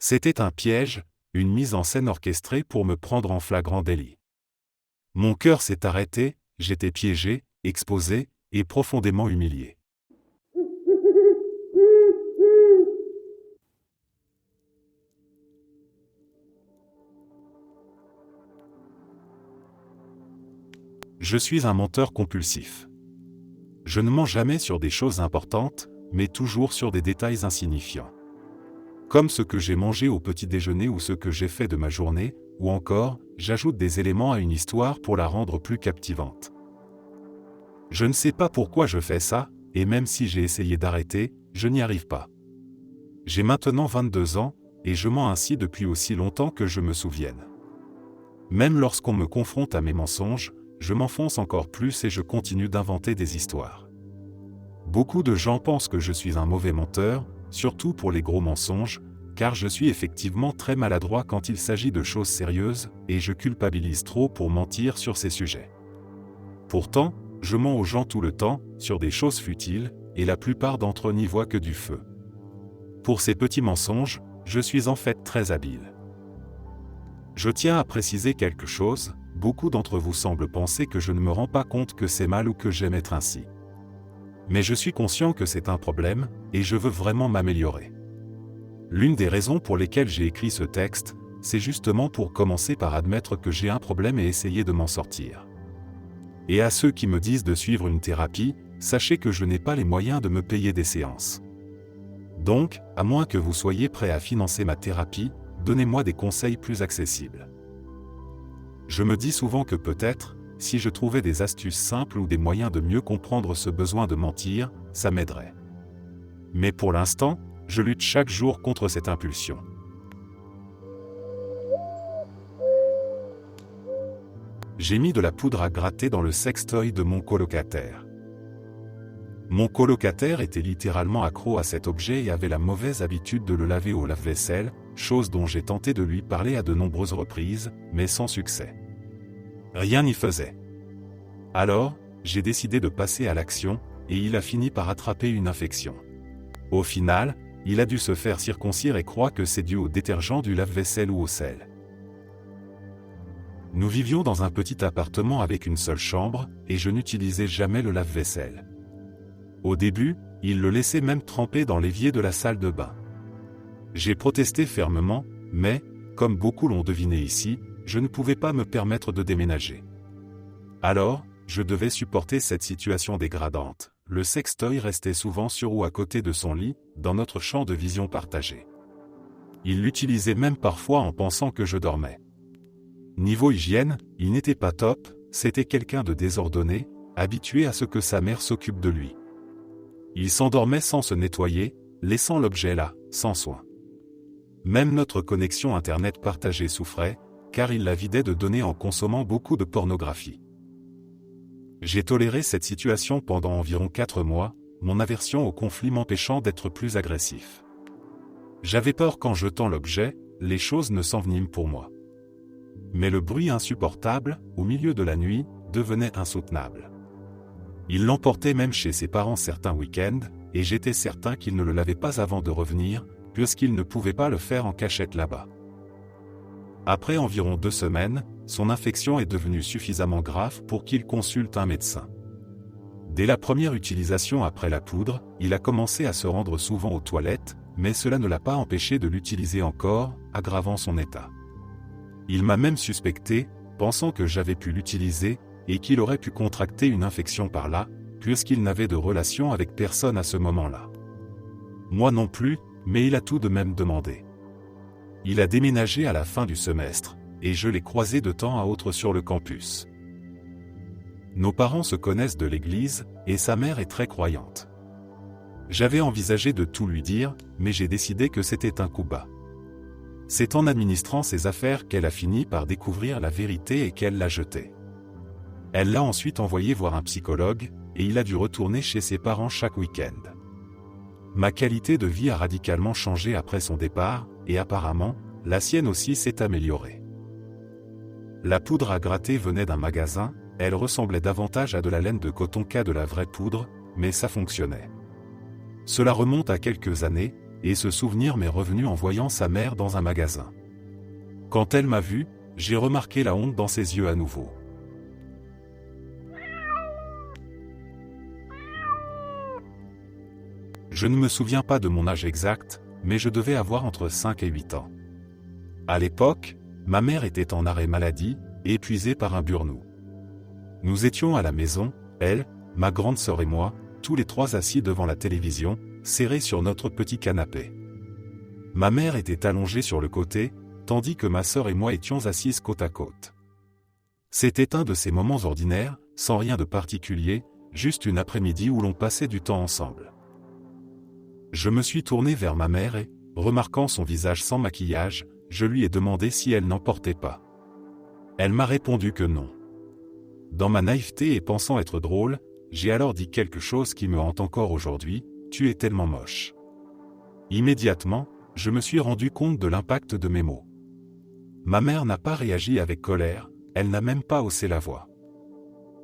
C'était un piège, une mise en scène orchestrée pour me prendre en flagrant délit. Mon cœur s'est arrêté, j'étais piégé, exposé, et profondément humilié. Je suis un menteur compulsif. Je ne mens jamais sur des choses importantes, mais toujours sur des détails insignifiants. Comme ce que j'ai mangé au petit déjeuner ou ce que j'ai fait de ma journée, ou encore, j'ajoute des éléments à une histoire pour la rendre plus captivante. Je ne sais pas pourquoi je fais ça, et même si j'ai essayé d'arrêter, je n'y arrive pas. J'ai maintenant 22 ans, et je mens ainsi depuis aussi longtemps que je me souvienne. Même lorsqu'on me confronte à mes mensonges, je m'enfonce encore plus et je continue d'inventer des histoires. Beaucoup de gens pensent que je suis un mauvais menteur, surtout pour les gros mensonges, car je suis effectivement très maladroit quand il s'agit de choses sérieuses, et je culpabilise trop pour mentir sur ces sujets. Pourtant, je mens aux gens tout le temps, sur des choses futiles, et la plupart d'entre eux n'y voient que du feu. Pour ces petits mensonges, je suis en fait très habile. Je tiens à préciser quelque chose, beaucoup d'entre vous semblent penser que je ne me rends pas compte que c'est mal ou que j'aime être ainsi. Mais je suis conscient que c'est un problème, et je veux vraiment m'améliorer. L'une des raisons pour lesquelles j'ai écrit ce texte, c'est justement pour commencer par admettre que j'ai un problème et essayer de m'en sortir. Et à ceux qui me disent de suivre une thérapie, sachez que je n'ai pas les moyens de me payer des séances. Donc, à moins que vous soyez prêt à financer ma thérapie, donnez-moi des conseils plus accessibles. Je me dis souvent que peut-être, si je trouvais des astuces simples ou des moyens de mieux comprendre ce besoin de mentir, ça m'aiderait. Mais pour l'instant, je lutte chaque jour contre cette impulsion. J'ai mis de la poudre à gratter dans le sextoy de mon colocataire. Mon colocataire était littéralement accro à cet objet et avait la mauvaise habitude de le laver au lave-vaisselle, chose dont j'ai tenté de lui parler à de nombreuses reprises, mais sans succès. Rien n'y faisait. Alors, j'ai décidé de passer à l'action, et il a fini par attraper une infection. Au final, il a dû se faire circoncire et croit que c'est dû au détergent du lave-vaisselle ou au sel. Nous vivions dans un petit appartement avec une seule chambre, et je n'utilisais jamais le lave-vaisselle. Au début, il le laissait même tremper dans l'évier de la salle de bain. J'ai protesté fermement, mais, comme beaucoup l'ont deviné ici, je ne pouvais pas me permettre de déménager. Alors, je devais supporter cette situation dégradante. Le sextoy restait souvent sur ou à côté de son lit, dans notre champ de vision partagé. Il l'utilisait même parfois en pensant que je dormais. Niveau hygiène, il n'était pas top, c'était quelqu'un de désordonné, habitué à ce que sa mère s'occupe de lui. Il s'endormait sans se nettoyer, laissant l'objet là, sans soin. Même notre connexion Internet partagée souffrait, car il la vidait de données en consommant beaucoup de pornographie. J'ai toléré cette situation pendant environ 4 mois, mon aversion au conflit m'empêchant d'être plus agressif. J'avais peur qu'en jetant l'objet, les choses ne s'enveniment pour moi. Mais le bruit insupportable, au milieu de la nuit, devenait insoutenable. Il l'emportait même chez ses parents certains week-ends, et j'étais certain qu'il ne le lavait pas avant de revenir, puisqu'il ne pouvait pas le faire en cachette là-bas. Après environ 2 semaines, son infection est devenue suffisamment grave pour qu'il consulte un médecin. Dès la première utilisation après la poudre, il a commencé à se rendre souvent aux toilettes, mais cela ne l'a pas empêché de l'utiliser encore, aggravant son état. Il m'a même suspecté, pensant que j'avais pu l'utiliser, et qu'il aurait pu contracter une infection par là, puisqu'il n'avait de relation avec personne à ce moment-là. Moi non plus, mais il a tout de même demandé. Il a déménagé à la fin du semestre, et je l'ai croisé de temps à autre sur le campus. Nos parents se connaissent de l'église, et sa mère est très croyante. J'avais envisagé de tout lui dire, mais j'ai décidé que c'était un coup bas. C'est en administrant ses affaires qu'elle a fini par découvrir la vérité et qu'elle l'a jetée. Elle l'a ensuite envoyé voir un psychologue, et il a dû retourner chez ses parents chaque week-end. Ma qualité de vie a radicalement changé après son départ, et apparemment, la sienne aussi s'est améliorée. La poudre à gratter venait d'un magasin, elle ressemblait davantage à de la laine de coton qu'à de la vraie poudre, mais ça fonctionnait. Cela remonte à quelques années, et ce souvenir m'est revenu en voyant sa mère dans un magasin. Quand elle m'a vu, j'ai remarqué la honte dans ses yeux à nouveau. Je ne me souviens pas de mon âge exact, mais je devais avoir entre 5 et 8 ans. À l'époque, ma mère était en arrêt maladie, épuisée par un burn-out. Nous étions à la maison, elle, ma grande sœur et moi, tous les trois assis devant la télévision, serrés sur notre petit canapé. Ma mère était allongée sur le côté, tandis que ma sœur et moi étions assises côte à côte. C'était un de ces moments ordinaires, sans rien de particulier, juste une après-midi où l'on passait du temps ensemble. Je me suis tourné vers ma mère et, remarquant son visage sans maquillage, je lui ai demandé si elle n'en portait pas. Elle m'a répondu que non. Dans ma naïveté et pensant être drôle, j'ai alors dit quelque chose qui me hante encore aujourd'hui: « Tu es tellement moche ». Immédiatement, je me suis rendu compte de l'impact de mes mots. Ma mère n'a pas réagi avec colère, elle n'a même pas haussé la voix.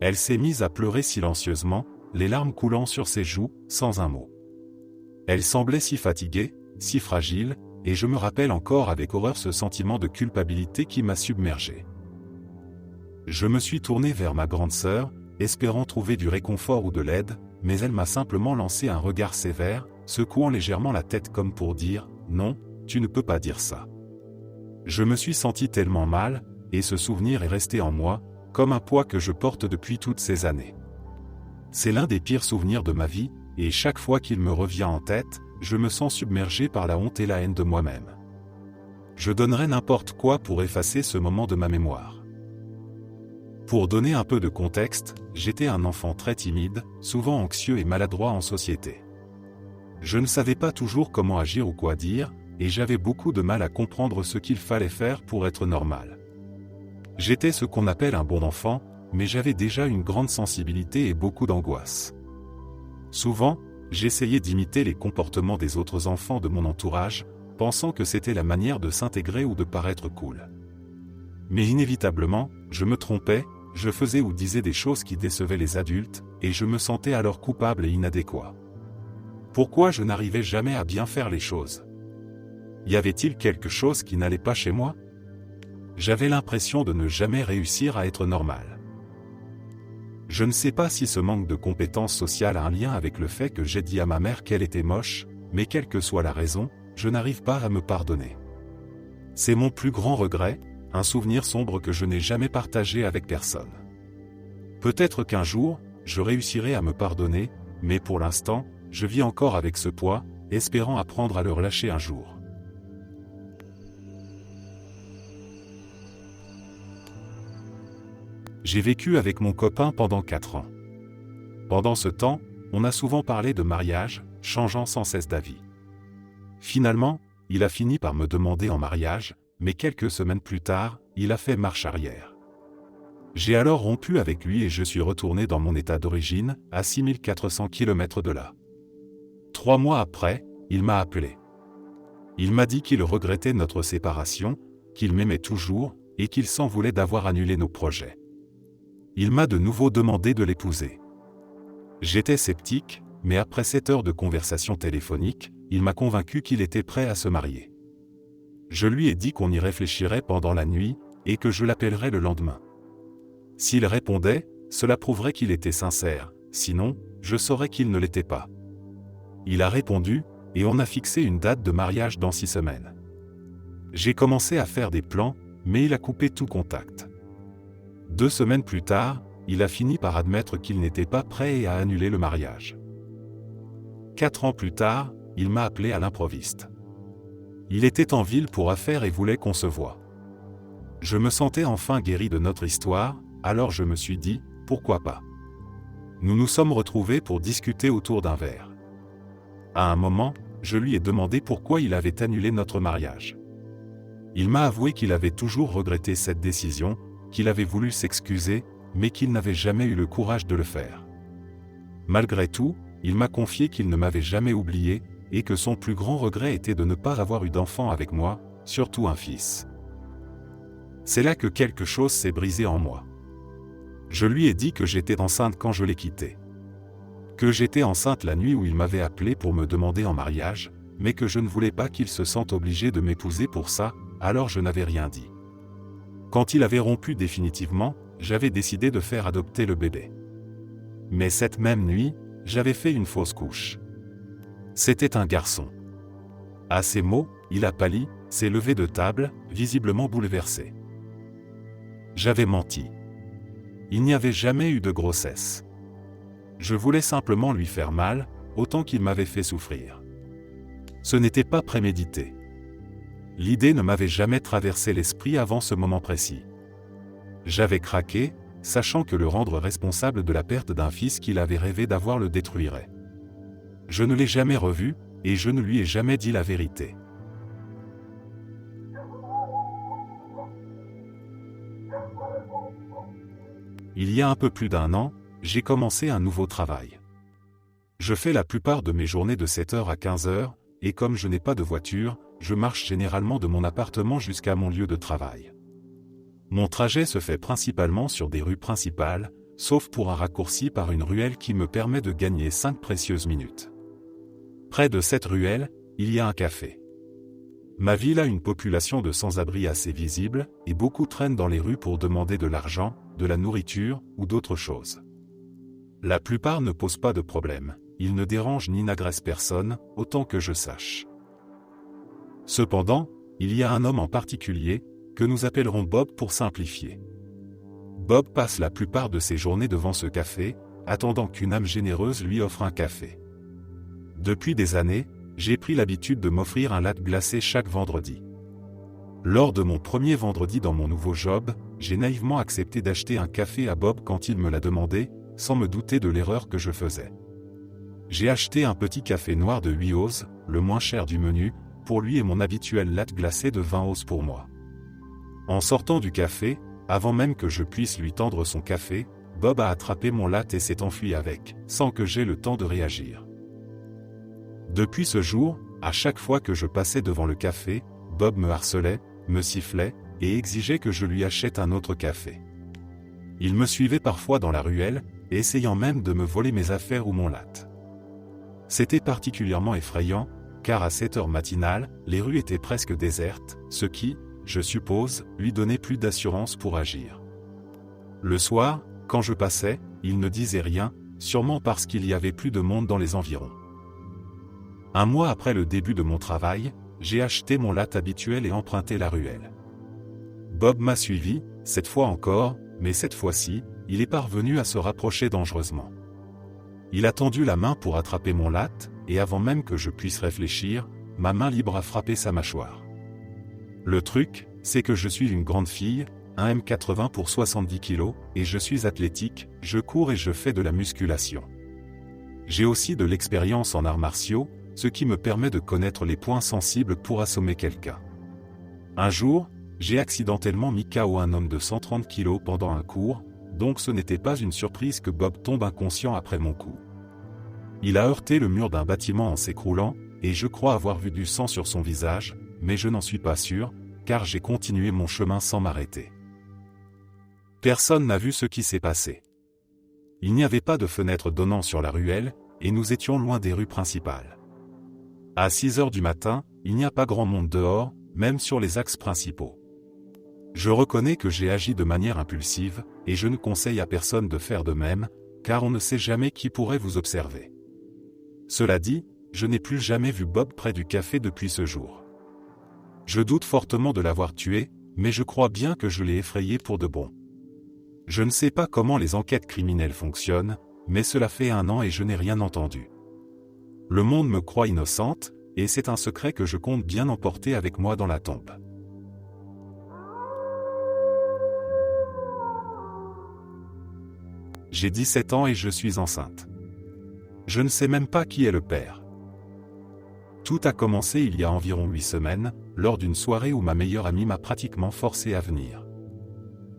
Elle s'est mise à pleurer silencieusement, les larmes coulant sur ses joues, sans un mot. Elle semblait si fatiguée, si fragile, et je me rappelle encore avec horreur ce sentiment de culpabilité qui m'a submergé. Je me suis tourné vers ma grande sœur, espérant trouver du réconfort ou de l'aide, mais elle m'a simplement lancé un regard sévère, secouant légèrement la tête comme pour dire « Non, tu ne peux pas dire ça ». Je me suis senti tellement mal, et ce souvenir est resté en moi, comme un poids que je porte depuis toutes ces années. C'est l'un des pires souvenirs de ma vie, et chaque fois qu'il me revient en tête, je me sens submergé par la honte et la haine de moi-même. Je donnerais n'importe quoi pour effacer ce moment de ma mémoire. Pour donner un peu de contexte, j'étais un enfant très timide, souvent anxieux et maladroit en société. Je ne savais pas toujours comment agir ou quoi dire, et j'avais beaucoup de mal à comprendre ce qu'il fallait faire pour être normal. J'étais ce qu'on appelle un bon enfant, mais j'avais déjà une grande sensibilité et beaucoup d'angoisse. Souvent, j'essayais d'imiter les comportements des autres enfants de mon entourage, pensant que c'était la manière de s'intégrer ou de paraître cool. Mais inévitablement, je me trompais, je faisais ou disais des choses qui décevaient les adultes, et je me sentais alors coupable et inadéquat. Pourquoi je n'arrivais jamais à bien faire les choses? Y avait-il quelque chose qui n'allait pas chez moi? J'avais l'impression de ne jamais réussir à être normal. Je ne sais pas si ce manque de compétences sociales a un lien avec le fait que j'ai dit à ma mère qu'elle était moche, mais quelle que soit la raison, je n'arrive pas à me pardonner. C'est mon plus grand regret, un souvenir sombre que je n'ai jamais partagé avec personne. Peut-être qu'un jour, je réussirai à me pardonner, mais pour l'instant, je vis encore avec ce poids, espérant apprendre à le relâcher un jour. J'ai vécu avec mon copain pendant 4 ans. Pendant ce temps, on a souvent parlé de mariage, changeant sans cesse d'avis. Finalement, il a fini par me demander en mariage, mais quelques semaines plus tard, il a fait marche arrière. J'ai alors rompu avec lui et je suis retourné dans mon état d'origine, à 6400 km de là. 3 mois après, il m'a appelé. Il m'a dit qu'il regrettait notre séparation, qu'il m'aimait toujours, et qu'il s'en voulait d'avoir annulé nos projets. Il m'a de nouveau demandé de l'épouser. J'étais sceptique, mais après 7 heures de conversation téléphonique, il m'a convaincu qu'il était prêt à se marier. Je lui ai dit qu'on y réfléchirait pendant la nuit, et que je l'appellerais le lendemain. S'il répondait, cela prouverait qu'il était sincère, sinon, je saurais qu'il ne l'était pas. Il a répondu, et on a fixé une date de mariage dans 6 semaines. J'ai commencé à faire des plans, mais il a coupé tout contact. 2 semaines plus tard, il a fini par admettre qu'il n'était pas prêt et a annulé le mariage. 4 ans plus tard, il m'a appelé à l'improviste. Il était en ville pour affaires et voulait qu'on se voie. Je me sentais enfin guéri de notre histoire, alors je me suis dit, pourquoi pas? Nous nous sommes retrouvés pour discuter autour d'un verre. À un moment, je lui ai demandé pourquoi il avait annulé notre mariage. Il m'a avoué qu'il avait toujours regretté cette décision, qu'il avait voulu s'excuser, mais qu'il n'avait jamais eu le courage de le faire. Malgré tout, il m'a confié qu'il ne m'avait jamais oublié, et que son plus grand regret était de ne pas avoir eu d'enfant avec moi, surtout un fils. C'est là que quelque chose s'est brisé en moi. Je lui ai dit que j'étais enceinte quand je l'ai quitté. Que j'étais enceinte la nuit où il m'avait appelé pour me demander en mariage, mais que je ne voulais pas qu'il se sente obligé de m'épouser pour ça, alors je n'avais rien dit. Quand il avait rompu définitivement, j'avais décidé de faire adopter le bébé. Mais cette même nuit, j'avais fait une fausse couche. C'était un garçon. À ces mots, il a pâli, s'est levé de table, visiblement bouleversé. J'avais menti. Il n'y avait jamais eu de grossesse. Je voulais simplement lui faire mal, autant qu'il m'avait fait souffrir. Ce n'était pas prémédité. L'idée ne m'avait jamais traversé l'esprit avant ce moment précis. J'avais craqué, sachant que le rendre responsable de la perte d'un fils qu'il avait rêvé d'avoir le détruirait. Je ne l'ai jamais revu, et je ne lui ai jamais dit la vérité. Il y a un peu plus d'un an, j'ai commencé un nouveau travail. Je fais la plupart de mes journées de 7h à 15h, et comme je n'ai pas de voiture, je marche généralement de mon appartement jusqu'à mon lieu de travail. Mon trajet se fait principalement sur des rues principales, sauf pour un raccourci par une ruelle qui me permet de gagner 5 précieuses minutes. Près de cette ruelle, il y a un café. Ma ville a une population de sans-abri assez visible, et beaucoup traînent dans les rues pour demander de l'argent, de la nourriture ou d'autres choses. La plupart ne posent pas de problème, ils ne dérangent ni n'agressent personne, autant que je sache. Cependant, il y a un homme en particulier, que nous appellerons Bob pour simplifier. Bob passe la plupart de ses journées devant ce café, attendant qu'une âme généreuse lui offre un café. Depuis des années, j'ai pris l'habitude de m'offrir un latte glacé chaque vendredi. Lors de mon premier vendredi dans mon nouveau job, j'ai naïvement accepté d'acheter un café à Bob quand il me l'a demandé, sans me douter de l'erreur que je faisais. J'ai acheté un petit café noir de 8 ozs, le moins cher du menu, pour lui et mon habituel latte glacé de 20 ozs pour moi. En sortant du café, avant même que je puisse lui tendre son café, Bob a attrapé mon latte et s'est enfui avec, sans que j'aie le temps de réagir. Depuis ce jour, à chaque fois que je passais devant le café, Bob me harcelait, me sifflait, et exigeait que je lui achète un autre café. Il me suivait parfois dans la ruelle, essayant même de me voler mes affaires ou mon latte. C'était particulièrement effrayant, car à cette heure matinale, les rues étaient presque désertes, ce qui, je suppose, lui donnait plus d'assurance pour agir. Le soir, quand je passais, il ne disait rien, sûrement parce qu'il y avait plus de monde dans les environs. Un mois après le début de mon travail, j'ai acheté mon latte habituel et emprunté la ruelle. Bob m'a suivi, cette fois encore, mais cette fois-ci, il est parvenu à se rapprocher dangereusement. Il a tendu la main pour attraper mon latte, et avant même que je puisse réfléchir, ma main libre a frappé sa mâchoire. Le truc, c'est que je suis une grande fille, 1,80 m pour 70 kg, et je suis athlétique, je cours et je fais de la musculation. J'ai aussi de l'expérience en arts martiaux, ce qui me permet de connaître les points sensibles pour assommer quelqu'un. Un jour, j'ai accidentellement mis KO un homme de 130 kg pendant un cours, donc ce n'était pas une surprise que Bob tombe inconscient après mon coup. Il a heurté le mur d'un bâtiment en s'écroulant, et je crois avoir vu du sang sur son visage, mais je n'en suis pas sûr, car j'ai continué mon chemin sans m'arrêter. Personne n'a vu ce qui s'est passé. Il n'y avait pas de fenêtre donnant sur la ruelle, et nous étions loin des rues principales. À 6 heures du matin, il n'y a pas grand monde dehors, même sur les axes principaux. Je reconnais que j'ai agi de manière impulsive, et je ne conseille à personne de faire de même, car on ne sait jamais qui pourrait vous observer. Cela dit, je n'ai plus jamais vu Bob près du café depuis ce jour. Je doute fortement de l'avoir tué, mais je crois bien que je l'ai effrayé pour de bon. Je ne sais pas comment les enquêtes criminelles fonctionnent, mais cela fait 1 an et je n'ai rien entendu. Le monde me croit innocente, et c'est un secret que je compte bien emporter avec moi dans la tombe. J'ai 17 ans et je suis enceinte. Je ne sais même pas qui est le père. Tout a commencé il y a environ 8 semaines, lors d'une soirée où ma meilleure amie m'a pratiquement forcé à venir.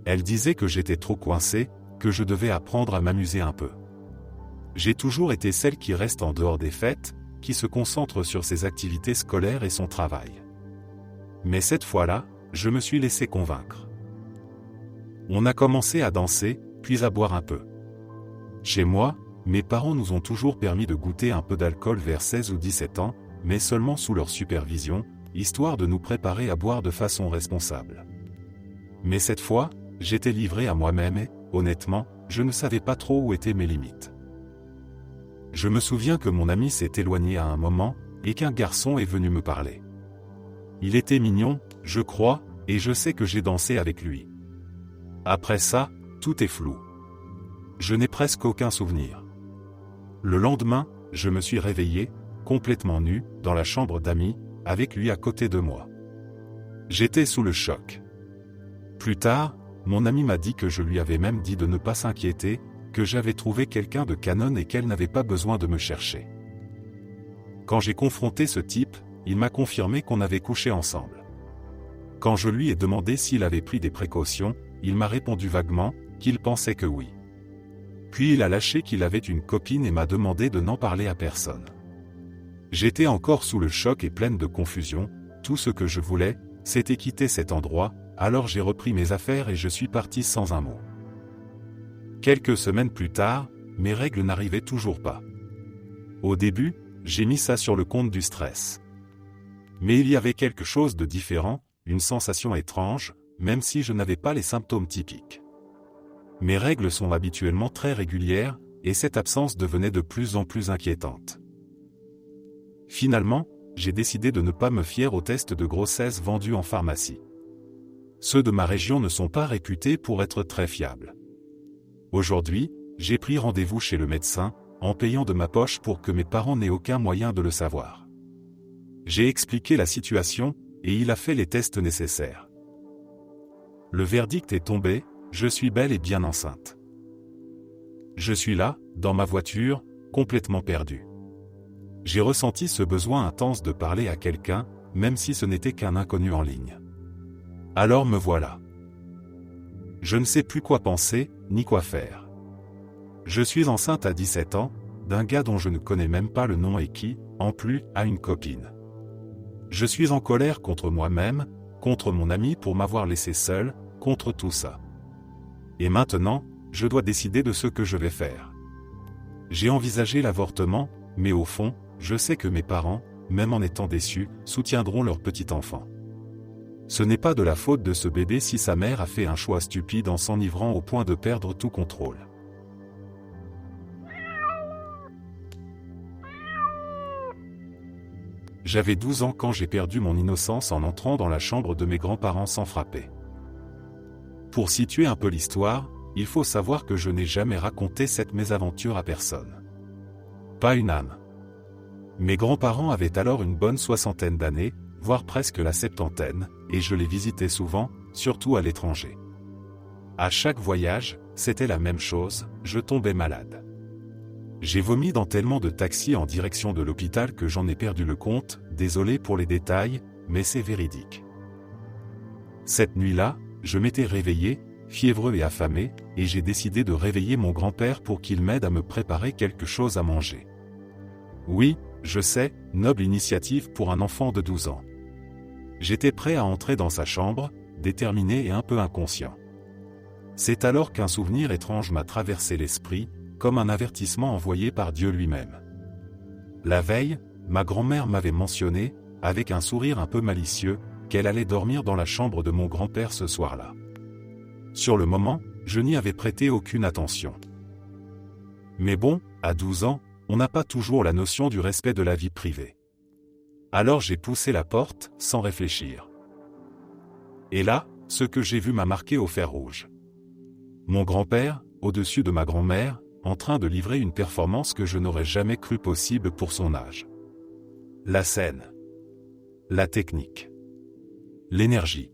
Elle disait que j'étais trop coincé, que je devais apprendre à m'amuser un peu. J'ai toujours été celle qui reste en dehors des fêtes, qui se concentre sur ses activités scolaires et son travail. Mais cette fois-là, je me suis laissé convaincre. On a commencé à danser, puis à boire un peu. Chez moi, mes parents nous ont toujours permis de goûter un peu d'alcool vers 16 ou 17 ans, mais seulement sous leur supervision, histoire de nous préparer à boire de façon responsable. Mais cette fois, j'étais livré à moi-même et, honnêtement, je ne savais pas trop où étaient mes limites. Je me souviens que mon ami s'est éloigné à un moment, et qu'un garçon est venu me parler. Il était mignon, je crois, et je sais que j'ai dansé avec lui. Après ça, tout est flou. Je n'ai presque aucun souvenir. Le lendemain, je me suis réveillé, complètement nu, dans la chambre d'amis, avec lui à côté de moi. J'étais sous le choc. Plus tard, mon ami m'a dit que je lui avais même dit de ne pas s'inquiéter, que j'avais trouvé quelqu'un de canon et qu'elle n'avait pas besoin de me chercher. Quand j'ai confronté ce type, il m'a confirmé qu'on avait couché ensemble. Quand je lui ai demandé s'il avait pris des précautions, il m'a répondu vaguement qu'il pensait que oui. Puis il a lâché qu'il avait une copine et m'a demandé de n'en parler à personne. J'étais encore sous le choc et pleine de confusion, tout ce que je voulais, c'était quitter cet endroit, alors j'ai repris mes affaires et je suis parti sans un mot. Quelques semaines plus tard, mes règles n'arrivaient toujours pas. Au début, j'ai mis ça sur le compte du stress. Mais il y avait quelque chose de différent, une sensation étrange, même si je n'avais pas les symptômes typiques. Mes règles sont habituellement très régulières, et cette absence devenait de plus en plus inquiétante. Finalement, j'ai décidé de ne pas me fier aux tests de grossesse vendus en pharmacie. Ceux de ma région ne sont pas réputés pour être très fiables. Aujourd'hui, j'ai pris rendez-vous chez le médecin, en payant de ma poche pour que mes parents n'aient aucun moyen de le savoir. J'ai expliqué la situation, et il a fait les tests nécessaires. Le verdict est tombé, je suis bel et bien enceinte. Je suis là, dans ma voiture, complètement perdu. J'ai ressenti ce besoin intense de parler à quelqu'un, même si ce n'était qu'un inconnu en ligne. Alors me voilà. Je ne sais plus quoi penser, ni quoi faire. Je suis enceinte à 17 ans, d'un gars dont je ne connais même pas le nom et qui, en plus, a une copine. Je suis en colère contre moi-même, contre mon ami pour m'avoir laissé seul, contre tout ça. Et maintenant, je dois décider de ce que je vais faire. J'ai envisagé l'avortement, mais au fond, je sais que mes parents, même en étant déçus, soutiendront leur petit enfant. Ce n'est pas de la faute de ce bébé si sa mère a fait un choix stupide en s'enivrant au point de perdre tout contrôle. J'avais 12 ans quand j'ai perdu mon innocence en entrant dans la chambre de mes grands-parents sans frapper. Pour situer un peu l'histoire, il faut savoir que je n'ai jamais raconté cette mésaventure à personne. Pas une âme. Mes grands-parents avaient alors une bonne soixantaine d'années, voire presque la septantaine, et je les visitais souvent, surtout à l'étranger. À chaque voyage, c'était la même chose, je tombais malade. J'ai vomi dans tellement de taxis en direction de l'hôpital que j'en ai perdu le compte, désolé pour les détails, mais c'est véridique. Cette nuit-là, je m'étais réveillé, fiévreux et affamé, et j'ai décidé de réveiller mon grand-père pour qu'il m'aide à me préparer quelque chose à manger. Oui, je sais, noble initiative pour un enfant de 12 ans. J'étais prêt à entrer dans sa chambre, déterminé et un peu inconscient. C'est alors qu'un souvenir étrange m'a traversé l'esprit, comme un avertissement envoyé par Dieu lui-même. La veille, ma grand-mère m'avait mentionné, avec un sourire un peu malicieux, qu'elle allait dormir dans la chambre de mon grand-père ce soir-là. Sur le moment, je n'y avais prêté aucune attention. Mais bon, à 12 ans, on n'a pas toujours la notion du respect de la vie privée. Alors j'ai poussé la porte, sans réfléchir. Et là, ce que j'ai vu m'a marqué au fer rouge. Mon grand-père, au-dessus de ma grand-mère, en train de livrer une performance que je n'aurais jamais cru possible pour son âge. La scène. La technique. L'énergie.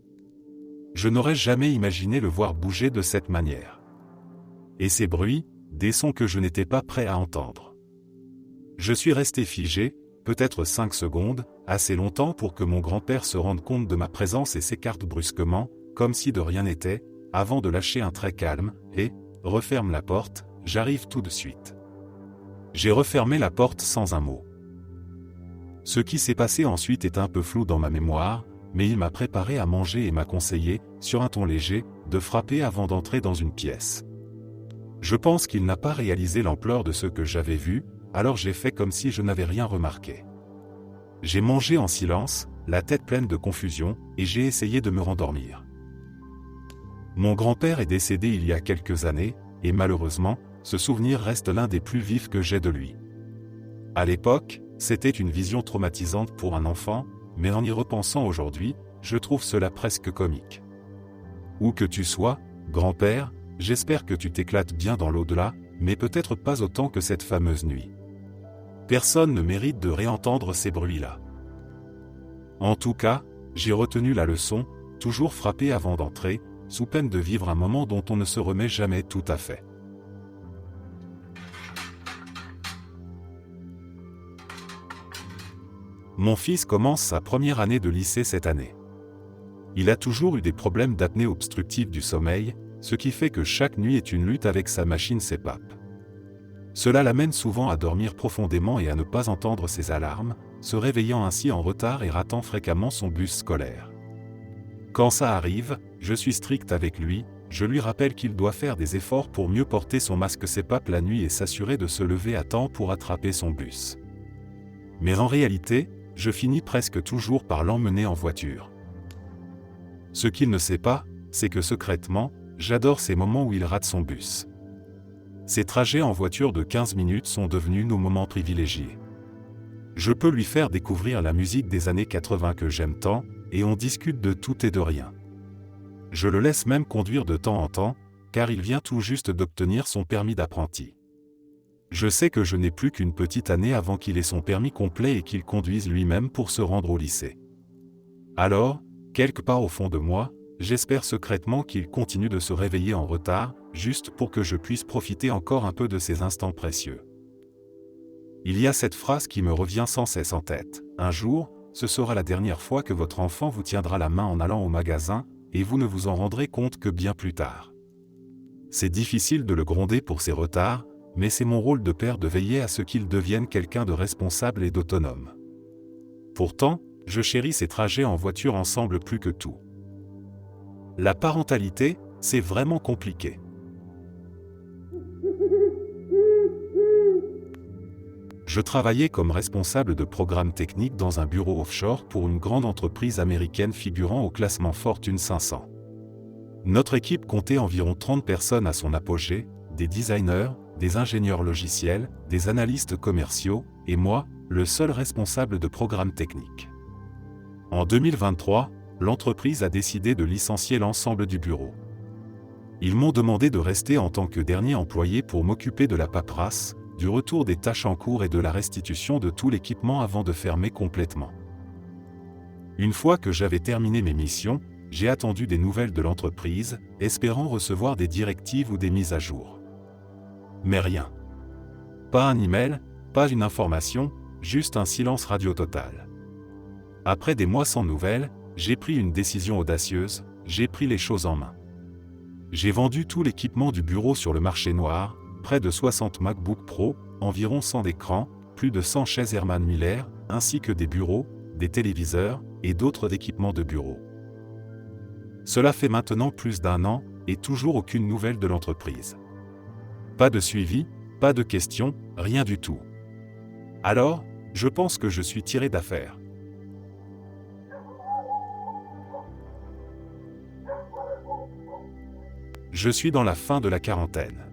Je n'aurais jamais imaginé le voir bouger de cette manière. Et ces bruits, des sons que je n'étais pas prêt à entendre. Je suis resté figé, peut-être 5 secondes, assez longtemps pour que mon grand-père se rende compte de ma présence et s'écarte brusquement, comme si de rien n'était, avant de lâcher un trait calme, et « referme la porte, j'arrive tout de suite ». J'ai refermé la porte sans un mot. Ce qui s'est passé ensuite est un peu flou dans ma mémoire, mais il m'a préparé à manger et m'a conseillé, sur un ton léger, de frapper avant d'entrer dans une pièce. Je pense qu'il n'a pas réalisé l'ampleur de ce que j'avais vu, alors j'ai fait comme si je n'avais rien remarqué. J'ai mangé en silence, la tête pleine de confusion, et j'ai essayé de me rendormir. Mon grand-père est décédé il y a quelques années, et malheureusement, ce souvenir reste l'un des plus vifs que j'ai de lui. À l'époque, c'était une vision traumatisante pour un enfant, mais en y repensant aujourd'hui, je trouve cela presque comique. Où que tu sois, grand-père, j'espère que tu t'éclates bien dans l'au-delà, mais peut-être pas autant que cette fameuse nuit. Personne ne mérite de réentendre ces bruits-là. En tout cas, j'ai retenu la leçon, toujours frapper avant d'entrer, sous peine de vivre un moment dont on ne se remet jamais tout à fait. Mon fils commence sa première année de lycée cette année. Il a toujours eu des problèmes d'apnée obstructive du sommeil, ce qui fait que chaque nuit est une lutte avec sa machine CPAP. Cela l'amène souvent à dormir profondément et à ne pas entendre ses alarmes, se réveillant ainsi en retard et ratant fréquemment son bus scolaire. Quand ça arrive, je suis strict avec lui, je lui rappelle qu'il doit faire des efforts pour mieux porter son masque CPAP la nuit et s'assurer de se lever à temps pour attraper son bus. Mais en réalité, je finis presque toujours par l'emmener en voiture. Ce qu'il ne sait pas, c'est que secrètement, j'adore ces moments où il rate son bus. Ces trajets en voiture de 15 minutes sont devenus nos moments privilégiés. Je peux lui faire découvrir la musique des années 80 que j'aime tant, et on discute de tout et de rien. Je le laisse même conduire de temps en temps, car il vient tout juste d'obtenir son permis d'apprenti. Je sais que je n'ai plus qu'une petite année avant qu'il ait son permis complet et qu'il conduise lui-même pour se rendre au lycée. Alors, quelque part au fond de moi, j'espère secrètement qu'il continue de se réveiller en retard, juste pour que je puisse profiter encore un peu de ces instants précieux. Il y a cette phrase qui me revient sans cesse en tête. Un jour, ce sera la dernière fois que votre enfant vous tiendra la main en allant au magasin, et vous ne vous en rendrez compte que bien plus tard. C'est difficile de le gronder pour ses retards, mais c'est mon rôle de père de veiller à ce qu'il devienne quelqu'un de responsable et d'autonome. Pourtant, je chéris ces trajets en voiture ensemble plus que tout. La parentalité, c'est vraiment compliqué. Je travaillais comme responsable de programme technique dans un bureau offshore pour une grande entreprise américaine figurant au classement Fortune 500. Notre équipe comptait environ 30 personnes à son apogée, des designers, des ingénieurs logiciels, des analystes commerciaux, et moi, le seul responsable de programme technique. En 2023, l'entreprise a décidé de licencier l'ensemble du bureau. Ils m'ont demandé de rester en tant que dernier employé pour m'occuper de la paperasse, du retour des tâches en cours et de la restitution de tout l'équipement avant de fermer complètement. Une fois que j'avais terminé mes missions, j'ai attendu des nouvelles de l'entreprise, espérant recevoir des directives ou des mises à jour. Mais rien. Pas un email, pas une information, juste un silence radio total. Après des mois sans nouvelles, j'ai pris une décision audacieuse, j'ai pris les choses en main. J'ai vendu tout l'équipement du bureau sur le marché noir, près de 60 MacBook Pro, environ 100 écrans, plus de 100 chaises Herman Miller, ainsi que des bureaux, des téléviseurs et d'autres équipements de bureau. Cela fait maintenant plus d'un an, et toujours aucune nouvelle de l'entreprise. Pas de suivi, pas de questions, rien du tout. Alors, je pense que je suis tiré d'affaire. Je suis dans la fin de la quarantaine.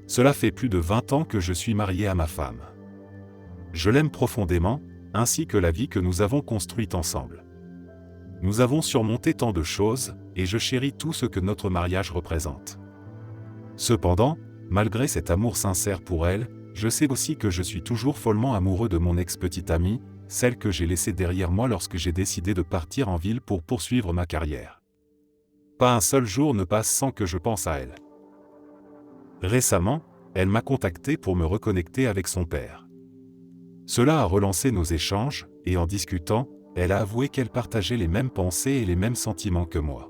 Cela fait plus de 20 ans que je suis marié à ma femme. Je l'aime profondément, ainsi que la vie que nous avons construite ensemble. Nous avons surmonté tant de choses, et je chéris tout ce que notre mariage représente. Cependant, malgré cet amour sincère pour elle, je sais aussi que je suis toujours follement amoureux de mon ex-petite amie, celle que j'ai laissée derrière moi lorsque j'ai décidé de partir en ville pour poursuivre ma carrière. Pas un seul jour ne passe sans que je pense à elle. Récemment, elle m'a contacté pour me reconnecter avec son père. Cela a relancé nos échanges, et en discutant, elle a avoué qu'elle partageait les mêmes pensées et les mêmes sentiments que moi.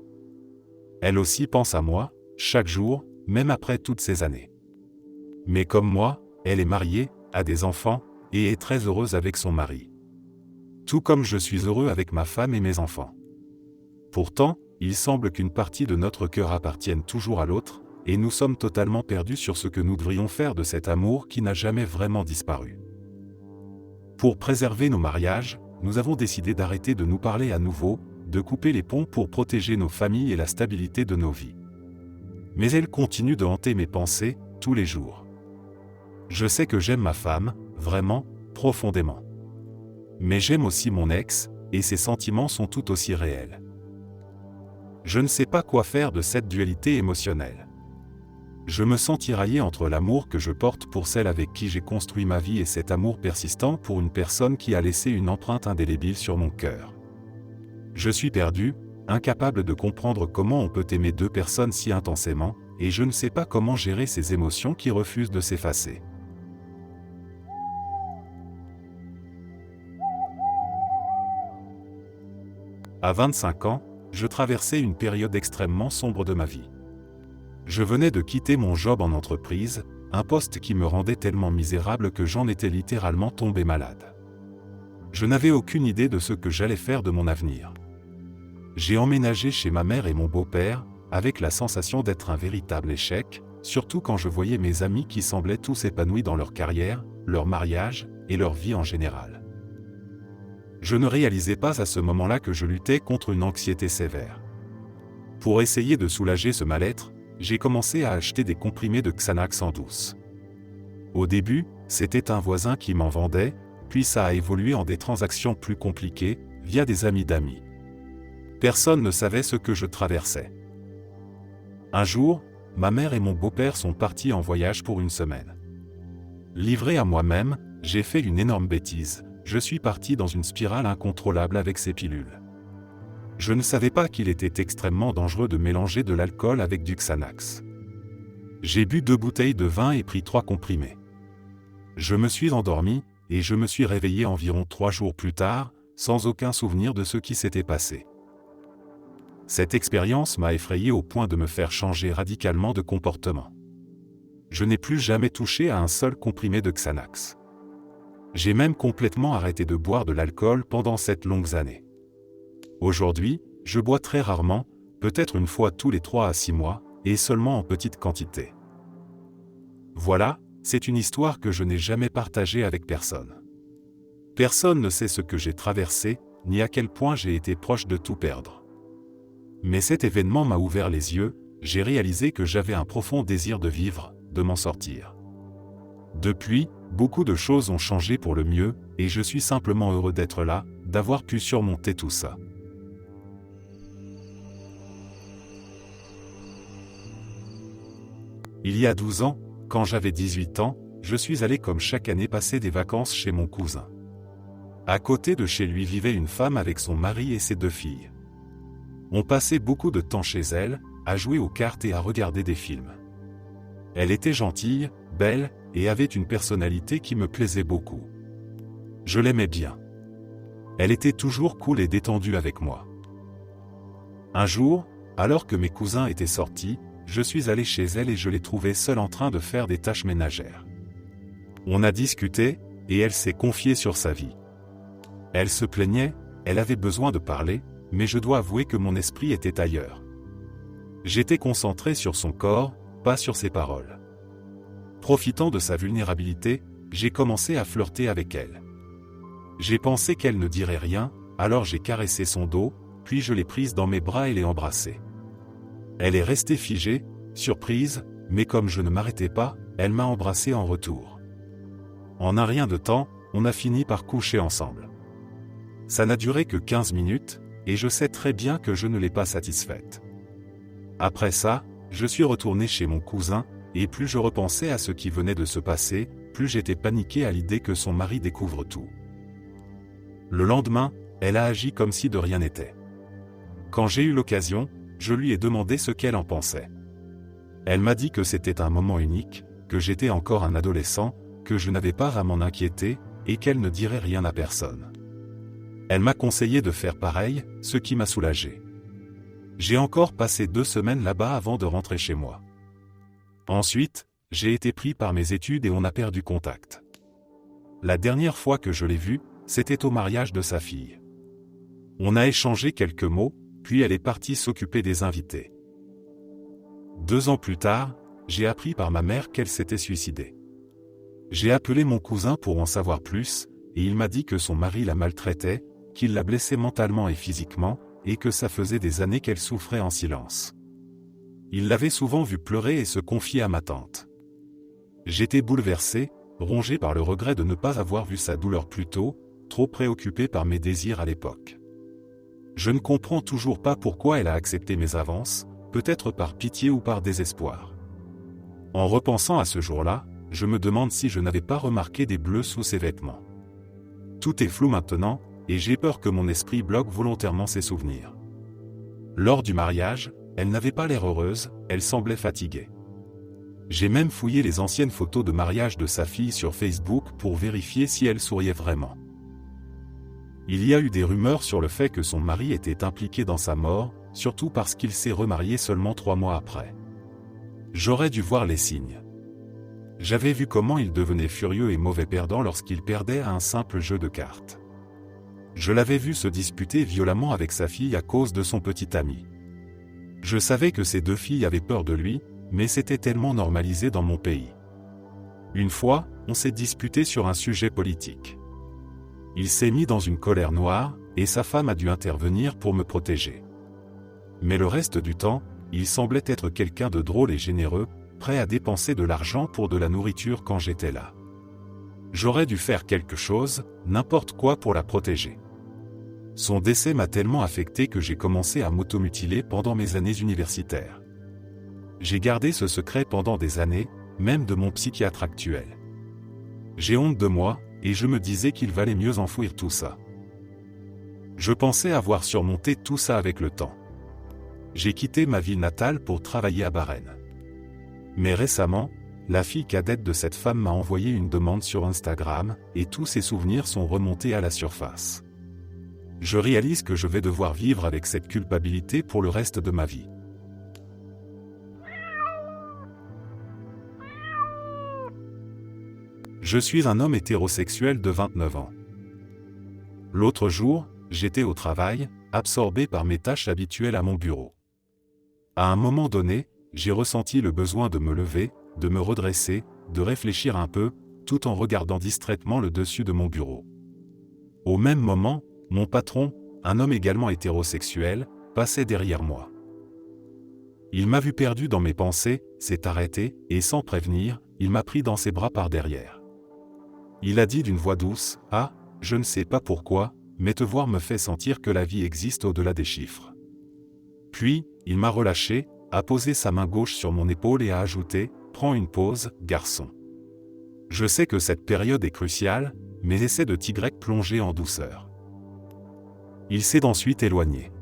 Elle aussi pense à moi, chaque jour, même après toutes ces années. Mais comme moi, elle est mariée, a des enfants, et est très heureuse avec son mari. Tout comme je suis heureux avec ma femme et mes enfants. Pourtant, il semble qu'une partie de notre cœur appartienne toujours à l'autre, et nous sommes totalement perdus sur ce que nous devrions faire de cet amour qui n'a jamais vraiment disparu. Pour préserver nos mariages, nous avons décidé d'arrêter de nous parler à nouveau, de couper les ponts pour protéger nos familles et la stabilité de nos vies. Mais elle continue de hanter mes pensées, tous les jours. Je sais que j'aime ma femme, vraiment, profondément. Mais j'aime aussi mon ex, et ses sentiments sont tout aussi réels. Je ne sais pas quoi faire de cette dualité émotionnelle. Je me sens tiraillé entre l'amour que je porte pour celle avec qui j'ai construit ma vie et cet amour persistant pour une personne qui a laissé une empreinte indélébile sur mon cœur. Je suis perdu, incapable de comprendre comment on peut aimer deux personnes si intensément, et je ne sais pas comment gérer ces émotions qui refusent de s'effacer. À 25 ans, je traversais une période extrêmement sombre de ma vie. Je venais de quitter mon job en entreprise, un poste qui me rendait tellement misérable que j'en étais littéralement tombé malade. Je n'avais aucune idée de ce que j'allais faire de mon avenir. J'ai emménagé chez ma mère et mon beau-père, avec la sensation d'être un véritable échec, surtout quand je voyais mes amis qui semblaient tous épanouis dans leur carrière, leur mariage et leur vie en général. Je ne réalisais pas à ce moment-là que je luttais contre une anxiété sévère. Pour essayer de soulager ce mal-être, j'ai commencé à acheter des comprimés de Xanax en douce. Au début, c'était un voisin qui m'en vendait, puis ça a évolué en des transactions plus compliquées, via des amis d'amis. Personne ne savait ce que je traversais. Un jour, ma mère et mon beau-père sont partis en voyage pour une semaine. Livré à moi-même, j'ai fait une énorme bêtise, je suis parti dans une spirale incontrôlable avec ces pilules. Je ne savais pas qu'il était extrêmement dangereux de mélanger de l'alcool avec du Xanax. J'ai bu 2 bouteilles de vin et pris 3 comprimés. Je me suis endormi, et je me suis réveillé environ 3 jours plus tard, sans aucun souvenir de ce qui s'était passé. Cette expérience m'a effrayé au point de me faire changer radicalement de comportement. Je n'ai plus jamais touché à un seul comprimé de Xanax. J'ai même complètement arrêté de boire de l'alcool pendant cette longue année. Aujourd'hui, je bois très rarement, peut-être une fois tous les 3 à 6 mois, et seulement en petite quantité. Voilà, c'est une histoire que je n'ai jamais partagée avec personne. Personne ne sait ce que j'ai traversé, ni à quel point j'ai été proche de tout perdre. Mais cet événement m'a ouvert les yeux, j'ai réalisé que j'avais un profond désir de vivre, de m'en sortir. Depuis, beaucoup de choses ont changé pour le mieux, et je suis simplement heureux d'être là, d'avoir pu surmonter tout ça. Il y a 12 ans, quand j'avais 18 ans, je suis allé comme chaque année passer des vacances chez mon cousin. À côté de chez lui vivait une femme avec son mari et ses 2 filles. On passait beaucoup de temps chez elle, à jouer aux cartes et à regarder des films. Elle était gentille, belle, et avait une personnalité qui me plaisait beaucoup. Je l'aimais bien. Elle était toujours cool et détendue avec moi. Un jour, alors que mes cousins étaient sortis, je suis allé chez elle et je l'ai trouvée seule en train de faire des tâches ménagères. On a discuté, et elle s'est confiée sur sa vie. Elle se plaignait, elle avait besoin de parler, mais je dois avouer que mon esprit était ailleurs. J'étais concentré sur son corps, pas sur ses paroles. Profitant de sa vulnérabilité, j'ai commencé à flirter avec elle. J'ai pensé qu'elle ne dirait rien, alors j'ai caressé son dos, puis je l'ai prise dans mes bras et l'ai embrassée. Elle est restée figée, surprise, mais comme je ne m'arrêtais pas, elle m'a embrassé en retour. En un rien de temps, on a fini par coucher ensemble. Ça n'a duré que 15 minutes, et je sais très bien que je ne l'ai pas satisfaite. Après ça, je suis retourné chez mon cousin, et plus je repensais à ce qui venait de se passer, plus j'étais paniqué à l'idée que son mari découvre tout. Le lendemain, elle a agi comme si de rien n'était. Quand j'ai eu l'occasion, je lui ai demandé ce qu'elle en pensait. Elle m'a dit que c'était un moment unique, que j'étais encore un adolescent, que je n'avais pas à m'en inquiéter, et qu'elle ne dirait rien à personne. Elle m'a conseillé de faire pareil, ce qui m'a soulagé. J'ai encore passé 2 semaines là-bas avant de rentrer chez moi. Ensuite, j'ai été pris par mes études et on a perdu contact. La dernière fois que je l'ai vue, c'était au mariage de sa fille. On a échangé quelques mots, puis elle est partie s'occuper des invités. 2 ans plus tard, j'ai appris par ma mère qu'elle s'était suicidée. J'ai appelé mon cousin pour en savoir plus, et il m'a dit que son mari la maltraitait, qu'il la blessait mentalement et physiquement, et que ça faisait des années qu'elle souffrait en silence. Il l'avait souvent vue pleurer et se confier à ma tante. J'étais bouleversé, rongé par le regret de ne pas avoir vu sa douleur plus tôt, trop préoccupé par mes désirs à l'époque. Je ne comprends toujours pas pourquoi elle a accepté mes avances, peut-être par pitié ou par désespoir. En repensant à ce jour-là, je me demande si je n'avais pas remarqué des bleus sous ses vêtements. Tout est flou maintenant, et j'ai peur que mon esprit bloque volontairement ses souvenirs. Lors du mariage, elle n'avait pas l'air heureuse, elle semblait fatiguée. J'ai même fouillé les anciennes photos de mariage de sa fille sur Facebook pour vérifier si elle souriait vraiment. Il y a eu des rumeurs sur le fait que son mari était impliqué dans sa mort, surtout parce qu'il s'est remarié seulement 3 mois après. J'aurais dû voir les signes. J'avais vu comment il devenait furieux et mauvais perdant lorsqu'il perdait à un simple jeu de cartes. Je l'avais vu se disputer violemment avec sa fille à cause de son petit ami. Je savais que ces 2 filles avaient peur de lui, mais c'était tellement normalisé dans mon pays. Une fois, on s'est disputé sur un sujet politique. Il s'est mis dans une colère noire, et sa femme a dû intervenir pour me protéger. Mais le reste du temps, il semblait être quelqu'un de drôle et généreux, prêt à dépenser de l'argent pour de la nourriture quand j'étais là. J'aurais dû faire quelque chose, n'importe quoi pour la protéger. Son décès m'a tellement affecté que j'ai commencé à m'automutiler pendant mes années universitaires. J'ai gardé ce secret pendant des années, même de mon psychiatre actuel. J'ai honte de moi, et je me disais qu'il valait mieux enfouir tout ça. Je pensais avoir surmonté tout ça avec le temps. J'ai quitté ma ville natale pour travailler à Barennes. Mais récemment, la fille cadette de cette femme m'a envoyé une demande sur Instagram, et tous ses souvenirs sont remontés à la surface. Je réalise que je vais devoir vivre avec cette culpabilité pour le reste de ma vie. Je suis un homme hétérosexuel de 29 ans. L'autre jour, j'étais au travail, absorbé par mes tâches habituelles à mon bureau. À un moment donné, j'ai ressenti le besoin de me lever, de me redresser, de réfléchir un peu, tout en regardant distraitement le dessus de mon bureau. Au même moment, mon patron, un homme également hétérosexuel, passait derrière moi. Il m'a vu perdu dans mes pensées, s'est arrêté, et sans prévenir, il m'a pris dans ses bras par derrière. Il a dit d'une voix douce, « Ah, je ne sais pas pourquoi, mais te voir me fait sentir que la vie existe au-delà des chiffres. » Puis, il m'a relâché, a posé sa main gauche sur mon épaule et a ajouté, « Prends une pause, garçon. Je sais que cette période est cruciale, mais essaie de t'y plonger en douceur. » Il s'est ensuite éloigné.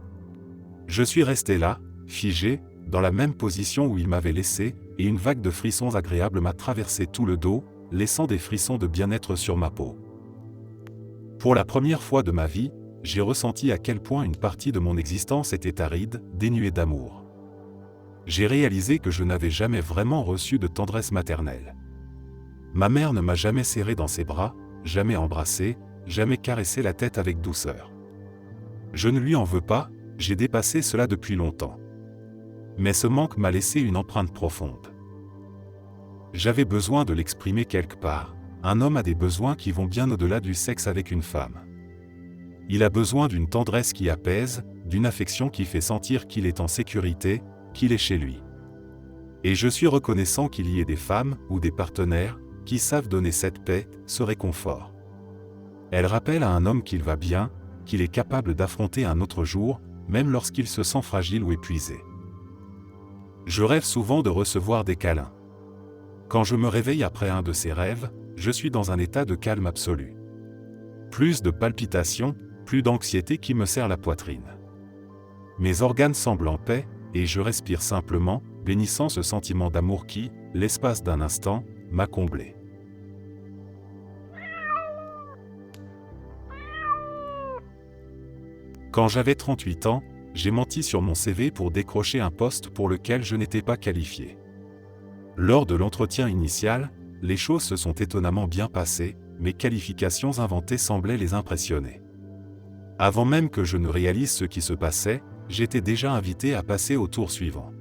Je suis resté là, figé, dans la même position où il m'avait laissé, et une vague de frissons agréables m'a traversé tout le dos, laissant des frissons de bien-être sur ma peau. Pour la première fois de ma vie, j'ai ressenti à quel point une partie de mon existence était aride, dénuée d'amour. J'ai réalisé que je n'avais jamais vraiment reçu de tendresse maternelle. Ma mère ne m'a jamais serré dans ses bras, jamais embrassé, jamais caressé la tête avec douceur. Je ne lui en veux pas, j'ai dépassé cela depuis longtemps. Mais ce manque m'a laissé une empreinte profonde. J'avais besoin de l'exprimer quelque part. Un homme a des besoins qui vont bien au-delà du sexe avec une femme. Il a besoin d'une tendresse qui apaise, d'une affection qui fait sentir qu'il est en sécurité, qu'il est chez lui. Et je suis reconnaissant qu'il y ait des femmes, ou des partenaires, qui savent donner cette paix, ce réconfort. Elle rappelle à un homme qu'il va bien, qu'il est capable d'affronter un autre jour, même lorsqu'il se sent fragile ou épuisé. Je rêve souvent de recevoir des câlins. Quand je me réveille après un de ces rêves, je suis dans un état de calme absolu. Plus de palpitations, plus d'anxiété qui me serre la poitrine. Mes organes semblent en paix, et je respire simplement, bénissant ce sentiment d'amour qui, l'espace d'un instant, m'a comblé. Quand j'avais 38 ans, j'ai menti sur mon CV pour décrocher un poste pour lequel je n'étais pas qualifié. Lors de l'entretien initial, les choses se sont étonnamment bien passées, mes qualifications inventées semblaient les impressionner. Avant même que je ne réalise ce qui se passait, j'étais déjà invité à passer au tour suivant.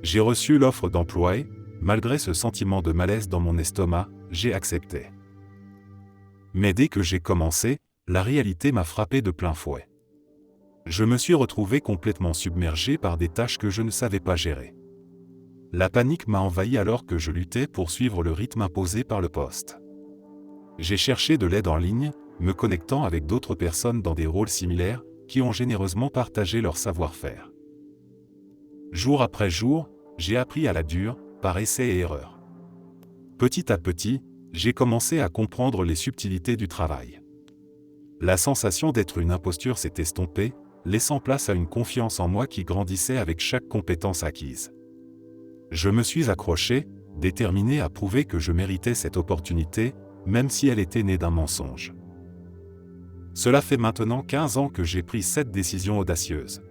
J'ai reçu l'offre d'emploi et, malgré ce sentiment de malaise dans mon estomac, j'ai accepté. Mais dès que j'ai commencé, la réalité m'a frappé de plein fouet. Je me suis retrouvé complètement submergé par des tâches que je ne savais pas gérer. La panique m'a envahi alors que je luttais pour suivre le rythme imposé par le poste. J'ai cherché de l'aide en ligne, me connectant avec d'autres personnes dans des rôles similaires, qui ont généreusement partagé leur savoir-faire. Jour après jour, j'ai appris à la dure, par essai et erreur. Petit à petit, j'ai commencé à comprendre les subtilités du travail. La sensation d'être une imposture s'est estompée, laissant place à une confiance en moi qui grandissait avec chaque compétence acquise. Je me suis accroché, déterminé à prouver que je méritais cette opportunité, même si elle était née d'un mensonge. Cela fait maintenant 15 ans que j'ai pris cette décision audacieuse.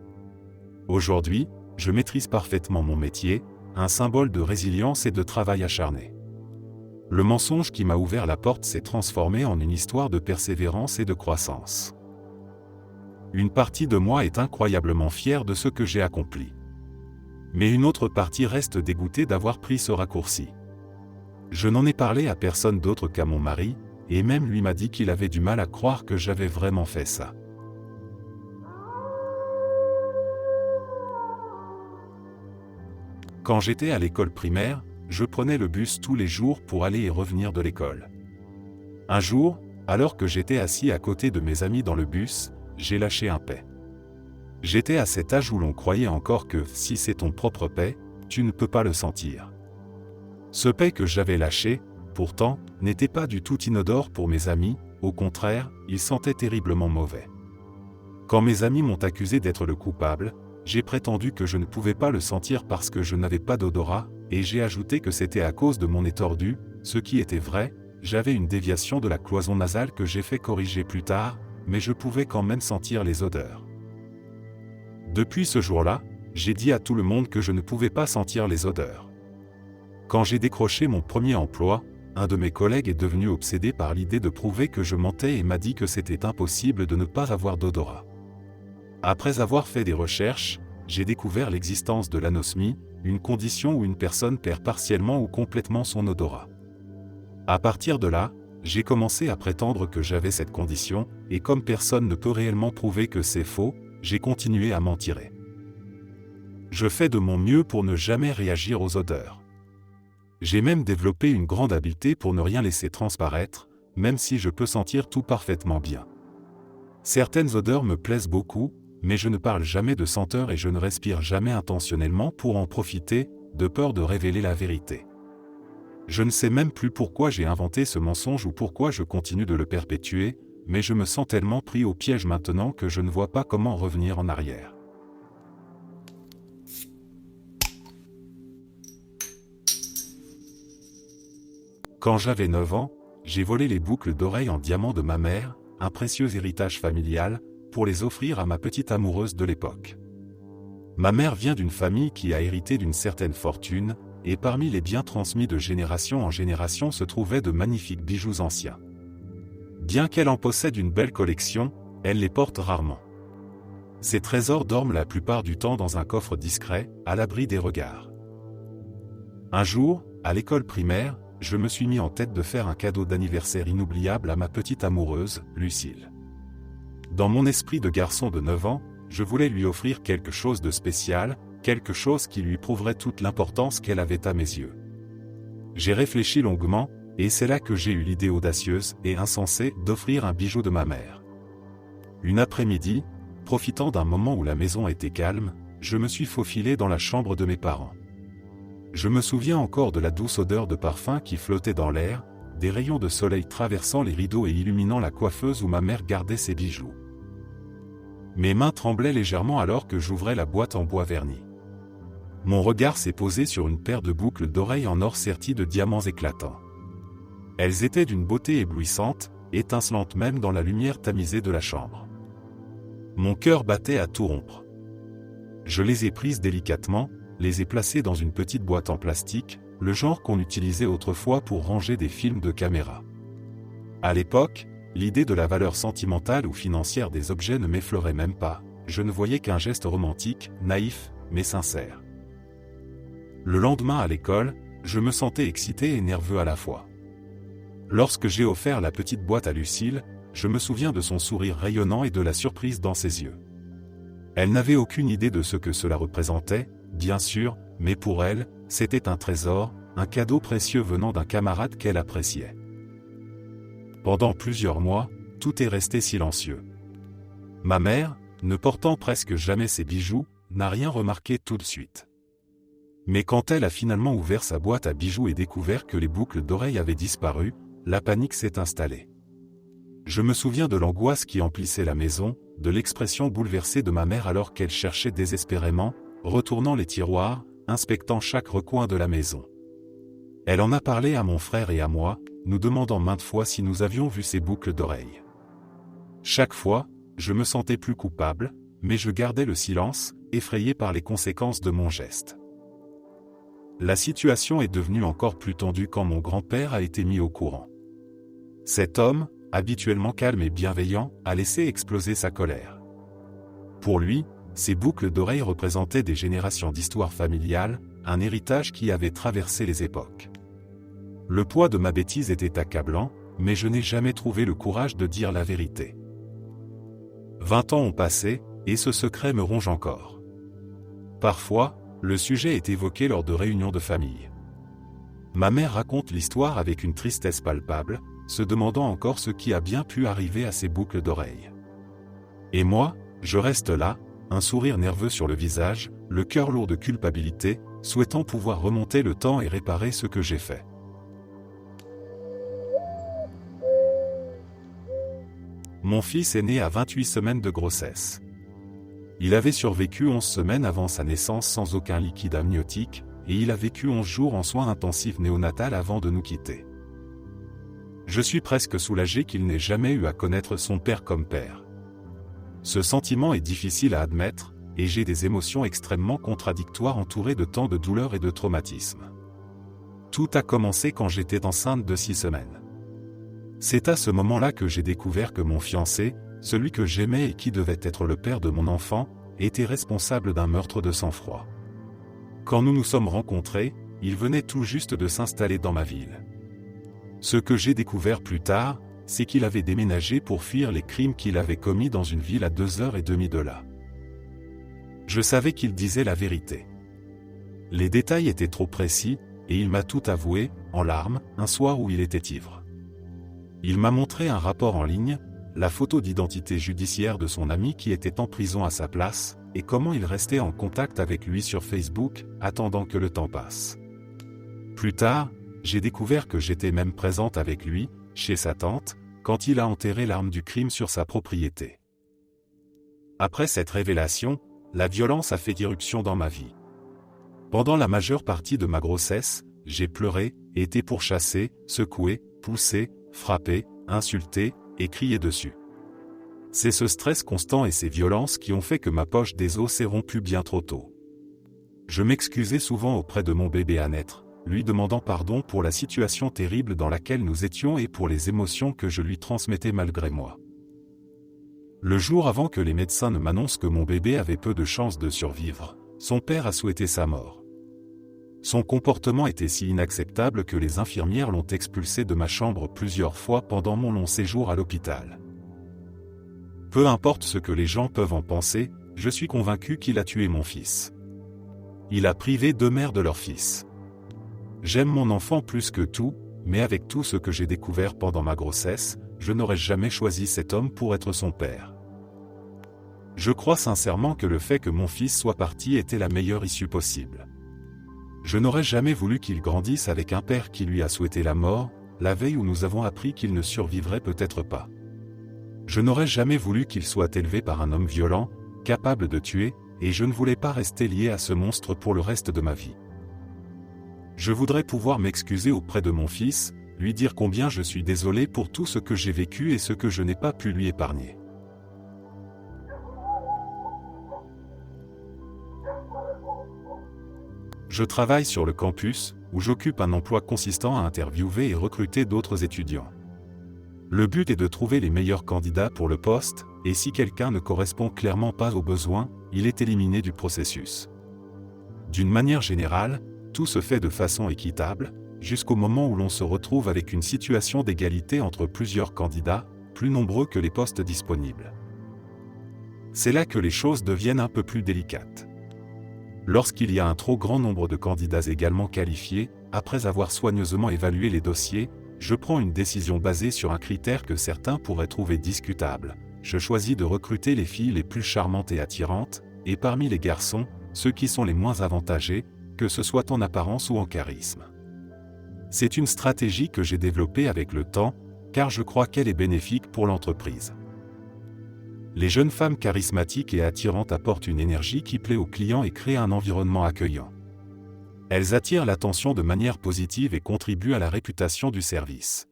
Aujourd'hui, je maîtrise parfaitement mon métier, un symbole de résilience et de travail acharné. Le mensonge qui m'a ouvert la porte s'est transformé en une histoire de persévérance et de croissance. Une partie de moi est incroyablement fière de ce que j'ai accompli. Mais une autre partie reste dégoûtée d'avoir pris ce raccourci. Je n'en ai parlé à personne d'autre qu'à mon mari, et même lui m'a dit qu'il avait du mal à croire que j'avais vraiment fait ça. Quand j'étais à l'école primaire, je prenais le bus tous les jours pour aller et revenir de l'école. Un jour, alors que j'étais assis à côté de mes amis dans le bus, j'ai lâché un paix. J'étais à cet âge où l'on croyait encore que, si c'est ton propre paix, tu ne peux pas le sentir. Ce paix que j'avais lâché, pourtant, n'était pas du tout inodore pour mes amis, au contraire, il sentait terriblement mauvais. Quand mes amis m'ont accusé d'être le coupable, j'ai prétendu que je ne pouvais pas le sentir parce que je n'avais pas d'odorat, et j'ai ajouté que c'était à cause de mon nez tordu, ce qui était vrai, j'avais une déviation de la cloison nasale que j'ai fait corriger plus tard, mais je pouvais quand même sentir les odeurs. Depuis ce jour-là, j'ai dit à tout le monde que je ne pouvais pas sentir les odeurs. Quand j'ai décroché mon premier emploi, un de mes collègues est devenu obsédé par l'idée de prouver que je mentais et m'a dit que c'était impossible de ne pas avoir d'odorat. Après avoir fait des recherches, j'ai découvert l'existence de l'anosmie, une condition où une personne perd partiellement ou complètement son odorat. À partir de là, j'ai commencé à prétendre que j'avais cette condition, et comme personne ne peut réellement prouver que c'est faux, j'ai continué à m'en tirer. Je fais de mon mieux pour ne jamais réagir aux odeurs. J'ai même développé une grande habileté pour ne rien laisser transparaître, même si je peux sentir tout parfaitement bien. Certaines odeurs me plaisent beaucoup, mais je ne parle jamais de senteur et je ne respire jamais intentionnellement pour en profiter, de peur de révéler la vérité. Je ne sais même plus pourquoi j'ai inventé ce mensonge ou pourquoi je continue de le perpétuer, mais je me sens tellement pris au piège maintenant que je ne vois pas comment revenir en arrière. Quand j'avais 9 ans, j'ai volé les boucles d'oreilles en diamant de ma mère, un précieux héritage familial, pour les offrir à ma petite amoureuse de l'époque. Ma mère vient d'une famille qui a hérité d'une certaine fortune, et parmi les biens transmis de génération en génération se trouvaient de magnifiques bijoux anciens. Bien qu'elle en possède une belle collection, elle les porte rarement. Ces trésors dorment la plupart du temps dans un coffre discret, à l'abri des regards. Un jour, à l'école primaire, je me suis mis en tête de faire un cadeau d'anniversaire inoubliable à ma petite amoureuse, Lucille. Dans mon esprit de garçon de 9 ans, je voulais lui offrir quelque chose de spécial, quelque chose qui lui prouverait toute l'importance qu'elle avait à mes yeux. J'ai réfléchi longuement, et c'est là que j'ai eu l'idée audacieuse et insensée d'offrir un bijou de ma mère. Une après-midi, profitant d'un moment où la maison était calme, je me suis faufilé dans la chambre de mes parents. Je me souviens encore de la douce odeur de parfum qui flottait dans l'air, des rayons de soleil traversant les rideaux et illuminant la coiffeuse où ma mère gardait ses bijoux. Mes mains tremblaient légèrement alors que j'ouvrais la boîte en bois verni. Mon regard s'est posé sur une paire de boucles d'oreilles en or serties de diamants éclatants. Elles étaient d'une beauté éblouissante, étincelantes même dans la lumière tamisée de la chambre. Mon cœur battait à tout rompre. Je les ai prises délicatement, les ai placées dans une petite boîte en plastique, le genre qu'on utilisait autrefois pour ranger des films de caméra. À l'époque, l'idée de la valeur sentimentale ou financière des objets ne m'effleurait même pas, je ne voyais qu'un geste romantique, naïf, mais sincère. Le lendemain à l'école, je me sentais excité et nerveux à la fois. Lorsque j'ai offert la petite boîte à Lucille, je me souviens de son sourire rayonnant et de la surprise dans ses yeux. Elle n'avait aucune idée de ce que cela représentait, bien sûr, mais pour elle, c'était un trésor, un cadeau précieux venant d'un camarade qu'elle appréciait. Pendant plusieurs mois, tout est resté silencieux. Ma mère, ne portant presque jamais ses bijoux, n'a rien remarqué tout de suite. Mais quand elle a finalement ouvert sa boîte à bijoux et découvert que les boucles d'oreilles avaient disparu, la panique s'est installée. Je me souviens de l'angoisse qui emplissait la maison, de l'expression bouleversée de ma mère alors qu'elle cherchait désespérément, retournant les tiroirs, inspectant chaque recoin de la maison. Elle en a parlé à mon frère et à moi, nous demandant maintes fois si nous avions vu ces boucles d'oreilles. Chaque fois, je me sentais plus coupable, mais je gardais le silence, effrayé par les conséquences de mon geste. La situation est devenue encore plus tendue quand mon grand-père a été mis au courant. Cet homme, habituellement calme et bienveillant, a laissé exploser sa colère. Pour lui, ces boucles d'oreilles représentaient des générations d'histoires familiales, un héritage qui avait traversé les époques. Le poids de ma bêtise était accablant, mais je n'ai jamais trouvé le courage de dire la vérité. 20 ans ont passé, et ce secret me ronge encore. Parfois, le sujet est évoqué lors de réunions de famille. Ma mère raconte l'histoire avec une tristesse palpable, se demandant encore ce qui a bien pu arriver à ces boucles d'oreilles. Et moi, je reste là, un sourire nerveux sur le visage, le cœur lourd de culpabilité, souhaitant pouvoir remonter le temps et réparer ce que j'ai fait. Mon fils est né à 28 semaines de grossesse. Il avait survécu 11 semaines avant sa naissance sans aucun liquide amniotique, et il a vécu 11 jours en soins intensifs néonatal avant de nous quitter. Je suis presque soulagé qu'il n'ait jamais eu à connaître son père comme père. Ce sentiment est difficile à admettre, et j'ai des émotions extrêmement contradictoires entourées de tant de douleur et de traumatisme. Tout a commencé quand j'étais enceinte de 6 semaines. C'est à ce moment-là que j'ai découvert que mon fiancé, celui que j'aimais et qui devait être le père de mon enfant, était responsable d'un meurtre de sang-froid. Quand nous nous sommes rencontrés, il venait tout juste de s'installer dans ma ville. Ce que j'ai découvert plus tard, c'est qu'il avait déménagé pour fuir les crimes qu'il avait commis dans une ville à 2h30 de là. Je savais qu'il disait la vérité. Les détails étaient trop précis, et il m'a tout avoué, en larmes, un soir où il était ivre. Il m'a montré un rapport en ligne, la photo d'identité judiciaire de son ami qui était en prison à sa place, et comment il restait en contact avec lui sur Facebook, attendant que le temps passe. Plus tard, j'ai découvert que j'étais même présente avec lui, chez sa tante, quand il a enterré l'arme du crime sur sa propriété. Après cette révélation, la violence a fait irruption dans ma vie. Pendant la majeure partie de ma grossesse, j'ai pleuré, été pourchassé, secoué, poussé, frappé, insulté, et crié dessus. C'est ce stress constant et ces violences qui ont fait que ma poche des os s'est rompue bien trop tôt. Je m'excusais souvent auprès de mon bébé à naître, lui demandant pardon pour la situation terrible dans laquelle nous étions et pour les émotions que je lui transmettais malgré moi. Le jour avant que les médecins ne m'annoncent que mon bébé avait peu de chances de survivre, son père a souhaité sa mort. Son comportement était si inacceptable que les infirmières l'ont expulsé de ma chambre plusieurs fois pendant mon long séjour à l'hôpital. Peu importe ce que les gens peuvent en penser, je suis convaincu qu'il a tué mon fils. Il a privé 2 mères de leur fils. J'aime mon enfant plus que tout, mais avec tout ce que j'ai découvert pendant ma grossesse, je n'aurais jamais choisi cet homme pour être son père. Je crois sincèrement que le fait que mon fils soit parti était la meilleure issue possible. Je n'aurais jamais voulu qu'il grandisse avec un père qui lui a souhaité la mort, la veille où nous avons appris qu'il ne survivrait peut-être pas. Je n'aurais jamais voulu qu'il soit élevé par un homme violent, capable de tuer, et je ne voulais pas rester lié à ce monstre pour le reste de ma vie. Je voudrais pouvoir m'excuser auprès de mon fils, lui dire combien je suis désolé pour tout ce que j'ai vécu et ce que je n'ai pas pu lui épargner. Je travaille sur le campus, où j'occupe un emploi consistant à interviewer et recruter d'autres étudiants. Le but est de trouver les meilleurs candidats pour le poste, et si quelqu'un ne correspond clairement pas aux besoins, il est éliminé du processus. D'une manière générale, tout se fait de façon équitable, jusqu'au moment où l'on se retrouve avec une situation d'égalité entre plusieurs candidats, plus nombreux que les postes disponibles. C'est là que les choses deviennent un peu plus délicates. Lorsqu'il y a un trop grand nombre de candidats également qualifiés, après avoir soigneusement évalué les dossiers, je prends une décision basée sur un critère que certains pourraient trouver discutable. Je choisis de recruter les filles les plus charmantes et attirantes, et parmi les garçons, ceux qui sont les moins avantagés, que ce soit en apparence ou en charisme. C'est une stratégie que j'ai développée avec le temps, car je crois qu'elle est bénéfique pour l'entreprise. Les jeunes femmes charismatiques et attirantes apportent une énergie qui plaît aux clients et crée un environnement accueillant. Elles attirent l'attention de manière positive et contribuent à la réputation du service.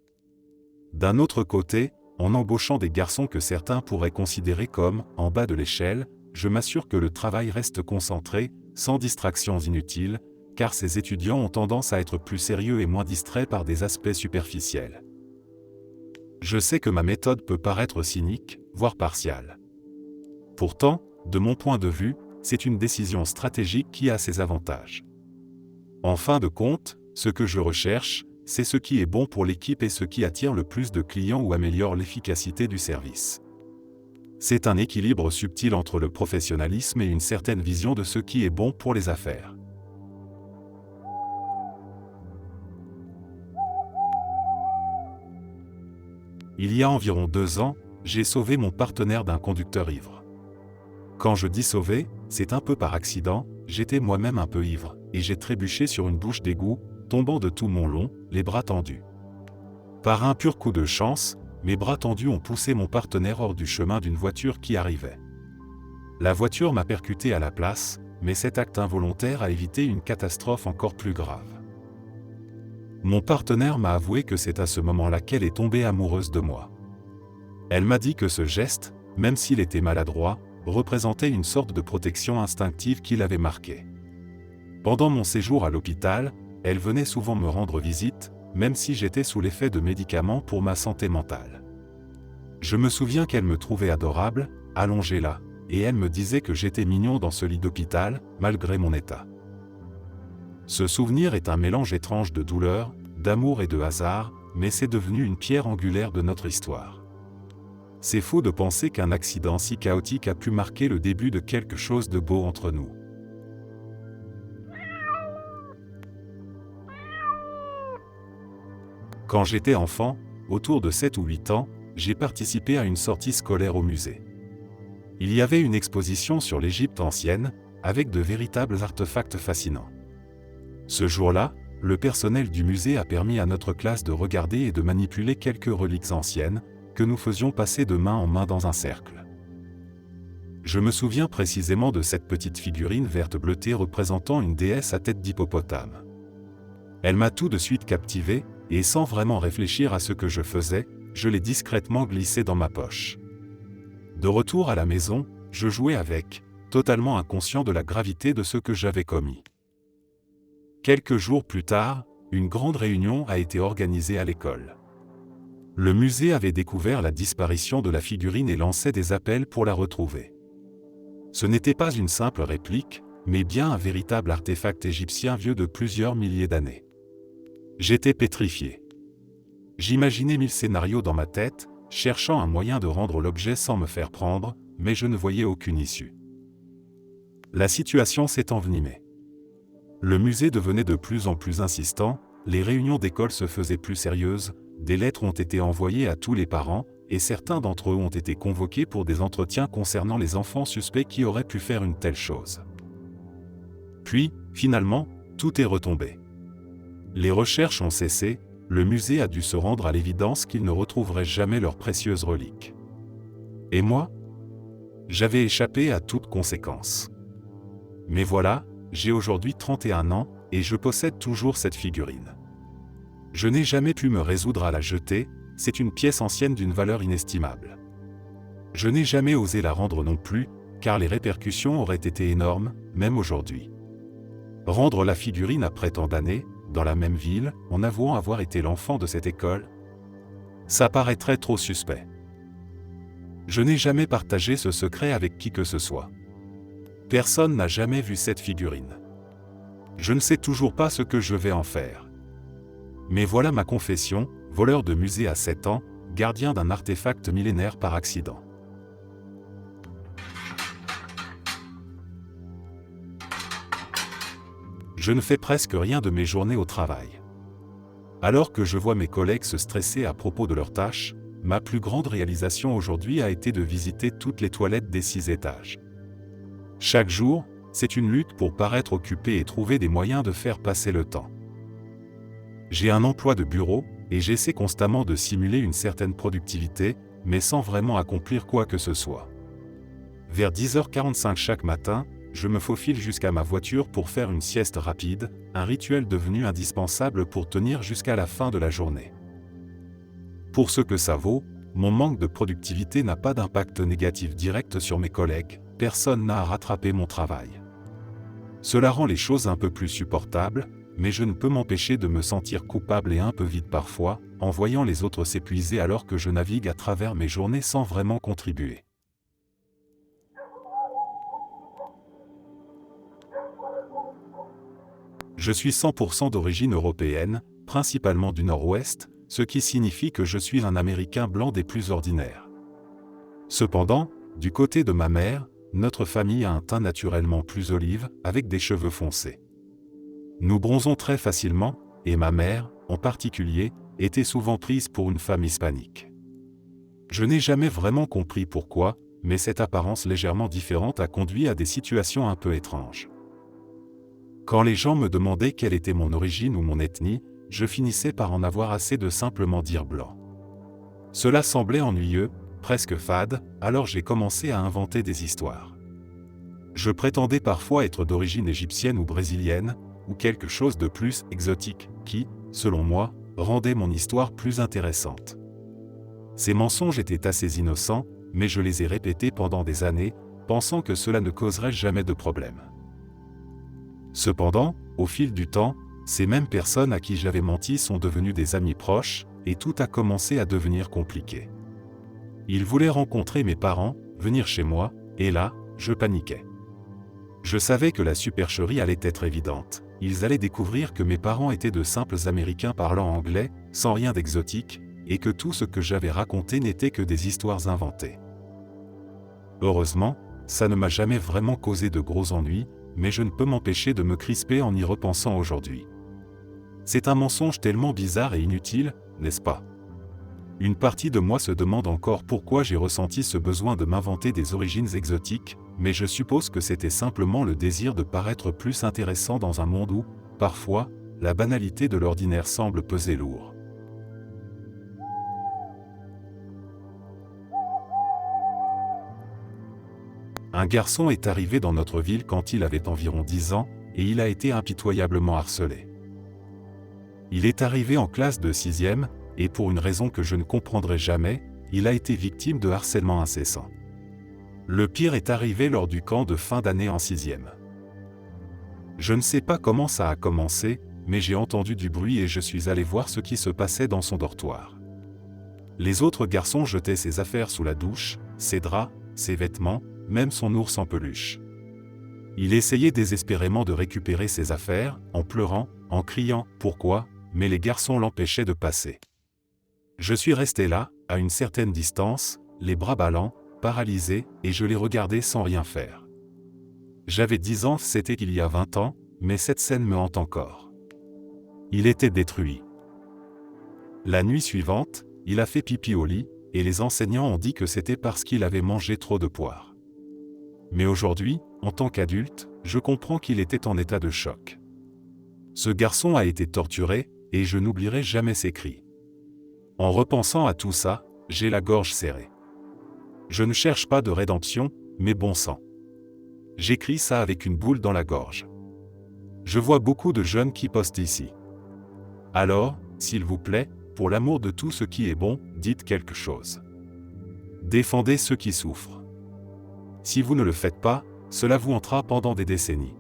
D'un autre côté, en embauchant des garçons que certains pourraient considérer comme en bas de l'échelle, je m'assure que le travail reste concentré, sans distractions inutiles, car ces étudiants ont tendance à être plus sérieux et moins distraits par des aspects superficiels. Je sais que ma méthode peut paraître cynique, voire partiale. Pourtant, de mon point de vue, c'est une décision stratégique qui a ses avantages. En fin de compte, ce que je recherche, c'est ce qui est bon pour l'équipe et ce qui attire le plus de clients ou améliore l'efficacité du service. C'est un équilibre subtil entre le professionnalisme et une certaine vision de ce qui est bon pour les affaires. Il y a environ 2 ans, j'ai sauvé mon partenaire d'un conducteur ivre. Quand je dis sauver, c'est un peu par accident, j'étais moi-même un peu ivre, et j'ai trébuché sur une bouche d'égout, tombant de tout mon long, les bras tendus. Par un pur coup de chance, mes bras tendus ont poussé mon partenaire hors du chemin d'une voiture qui arrivait. La voiture m'a percuté à la place, mais cet acte involontaire a évité une catastrophe encore plus grave. Mon partenaire m'a avoué que c'est à ce moment-là qu'elle est tombée amoureuse de moi. Elle m'a dit que ce geste, même s'il était maladroit, représentait une sorte de protection instinctive qui l'avait marqué. Pendant mon séjour à l'hôpital, elle venait souvent me rendre visite, même si j'étais sous l'effet de médicaments pour ma santé mentale. Je me souviens qu'elle me trouvait adorable, allongée là, et elle me disait que j'étais mignon dans ce lit d'hôpital, malgré mon état. Ce souvenir est un mélange étrange de douleur, d'amour et de hasard, mais c'est devenu une pierre angulaire de notre histoire. C'est faux de penser qu'un accident si chaotique a pu marquer le début de quelque chose de beau entre nous. Quand j'étais enfant, autour de 7 ou 8 ans, j'ai participé à une sortie scolaire au musée. Il y avait une exposition sur l'Égypte ancienne, avec de véritables artefacts fascinants. Ce jour-là, le personnel du musée a permis à notre classe de regarder et de manipuler quelques reliques anciennes, que nous faisions passer de main en main dans un cercle. Je me souviens précisément de cette petite figurine verte bleutée représentant une déesse à tête d'hippopotame. Elle m'a tout de suite captivé, et sans vraiment réfléchir à ce que je faisais, je l'ai discrètement glissée dans ma poche. De retour à la maison, je jouais avec, totalement inconscient de la gravité de ce que j'avais commis. Quelques jours plus tard, une grande réunion a été organisée à l'école. Le musée avait découvert la disparition de la figurine et lançait des appels pour la retrouver. Ce n'était pas une simple réplique, mais bien un véritable artefact égyptien vieux de plusieurs milliers d'années. J'étais pétrifié. J'imaginais 1000 scénarios dans ma tête, cherchant un moyen de rendre l'objet sans me faire prendre, mais je ne voyais aucune issue. La situation s'est envenimée. Le musée devenait de plus en plus insistant, les réunions d'école se faisaient plus sérieuses, des lettres ont été envoyées à tous les parents, et certains d'entre eux ont été convoqués pour des entretiens concernant les enfants suspects qui auraient pu faire une telle chose. Puis, finalement, tout est retombé. Les recherches ont cessé, le musée a dû se rendre à l'évidence qu'ils ne retrouveraient jamais leurs précieuses reliques. Et moi ? J'avais échappé à toute conséquence. Mais voilà, j'ai aujourd'hui 31 ans, et je possède toujours cette figurine. Je n'ai jamais pu me résoudre à la jeter, c'est une pièce ancienne d'une valeur inestimable. Je n'ai jamais osé la rendre non plus, car les répercussions auraient été énormes, même aujourd'hui. Rendre la figurine après tant d'années, dans la même ville, en avouant avoir été l'enfant de cette école, ça paraîtrait trop suspect. Je n'ai jamais partagé ce secret avec qui que ce soit. Personne n'a jamais vu cette figurine. Je ne sais toujours pas ce que je vais en faire. Mais voilà ma confession, voleur de musée à 7 ans, gardien d'un artefact millénaire par accident. Je ne fais presque rien de mes journées au travail. Alors que je vois mes collègues se stresser à propos de leurs tâches, ma plus grande réalisation aujourd'hui a été de visiter toutes les toilettes des 6 étages. Chaque jour, c'est une lutte pour paraître occupé et trouver des moyens de faire passer le temps. J'ai un emploi de bureau, et j'essaie constamment de simuler une certaine productivité, mais sans vraiment accomplir quoi que ce soit. Vers 10h45 chaque matin, je me faufile jusqu'à ma voiture pour faire une sieste rapide, un rituel devenu indispensable pour tenir jusqu'à la fin de la journée. Pour ce que ça vaut, mon manque de productivité n'a pas d'impact négatif direct sur mes collègues, personne n'a à rattraper mon travail. Cela rend les choses un peu plus supportables, mais je ne peux m'empêcher de me sentir coupable et un peu vide parfois, en voyant les autres s'épuiser alors que je navigue à travers mes journées sans vraiment contribuer. Je suis 100% d'origine européenne, principalement du Nord-Ouest, ce qui signifie que je suis un Américain blanc des plus ordinaires. Cependant, du côté de ma mère, notre famille a un teint naturellement plus olive, avec des cheveux foncés. Nous bronzons très facilement, et ma mère, en particulier, était souvent prise pour une femme hispanique. Je n'ai jamais vraiment compris pourquoi, mais cette apparence légèrement différente a conduit à des situations un peu étranges. Quand les gens me demandaient quelle était mon origine ou mon ethnie, je finissais par en avoir assez de simplement dire blanc. Cela semblait ennuyeux, presque fade, alors j'ai commencé à inventer des histoires. Je prétendais parfois être d'origine égyptienne ou brésilienne, ou quelque chose de plus exotique, qui, selon moi, rendait mon histoire plus intéressante. Ces mensonges étaient assez innocents, mais je les ai répétés pendant des années, pensant que cela ne causerait jamais de problème. Cependant, au fil du temps, ces mêmes personnes à qui j'avais menti sont devenues des amis proches, et tout a commencé à devenir compliqué. Ils voulaient rencontrer mes parents, venir chez moi, et là, je paniquais. Je savais que la supercherie allait être évidente. Ils allaient découvrir que mes parents étaient de simples Américains parlant anglais, sans rien d'exotique, et que tout ce que j'avais raconté n'était que des histoires inventées. Heureusement, ça ne m'a jamais vraiment causé de gros ennuis, mais je ne peux m'empêcher de me crisper en y repensant aujourd'hui. C'est un mensonge tellement bizarre et inutile, n'est-ce pas? Une partie de moi se demande encore pourquoi j'ai ressenti ce besoin de m'inventer des origines exotiques, mais je suppose que c'était simplement le désir de paraître plus intéressant dans un monde où, parfois, la banalité de l'ordinaire semble peser lourd. Un garçon est arrivé dans notre ville quand il avait environ 10 ans, et il a été impitoyablement harcelé. Il est arrivé en classe de 6e, et pour une raison que je ne comprendrai jamais, il a été victime de harcèlement incessant. Le pire est arrivé lors du camp de fin d'année en 6e. Je ne sais pas comment ça a commencé, mais j'ai entendu du bruit et je suis allé voir ce qui se passait dans son dortoir. Les autres garçons jetaient ses affaires sous la douche, ses draps, ses vêtements, même son ours en peluche. Il essayait désespérément de récupérer ses affaires, en pleurant, en criant « Pourquoi ?» mais les garçons l'empêchaient de passer. Je suis resté là, à une certaine distance, les bras ballants, paralysé, et je les regardais sans rien faire. J'avais 10 ans, c'était il y a 20 ans, mais cette scène me hante encore. Il était détruit. La nuit suivante, il a fait pipi au lit, et les enseignants ont dit que c'était parce qu'il avait mangé trop de poire. Mais aujourd'hui, en tant qu'adulte, je comprends qu'il était en état de choc. Ce garçon a été torturé, et je n'oublierai jamais ses cris. En repensant à tout ça, j'ai la gorge serrée. Je ne cherche pas de rédemption, mais bon sang. J'écris ça avec une boule dans la gorge. Je vois beaucoup de jeunes qui postent ici. Alors, s'il vous plaît, pour l'amour de tout ce qui est bon, dites quelque chose. Défendez ceux qui souffrent. Si vous ne le faites pas, cela vous hantera pendant des décennies.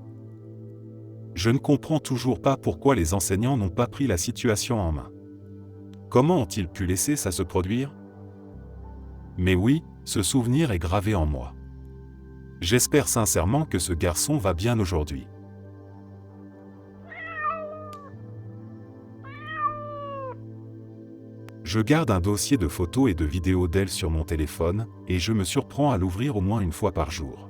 Je ne comprends toujours pas pourquoi les enseignants n'ont pas pris la situation en main. Comment ont-ils pu laisser ça se produire? Mais oui, ce souvenir est gravé en moi. J'espère sincèrement que ce garçon va bien aujourd'hui. Je garde un dossier de photos et de vidéos d'elle sur mon téléphone, et je me surprends à l'ouvrir au moins une fois par jour.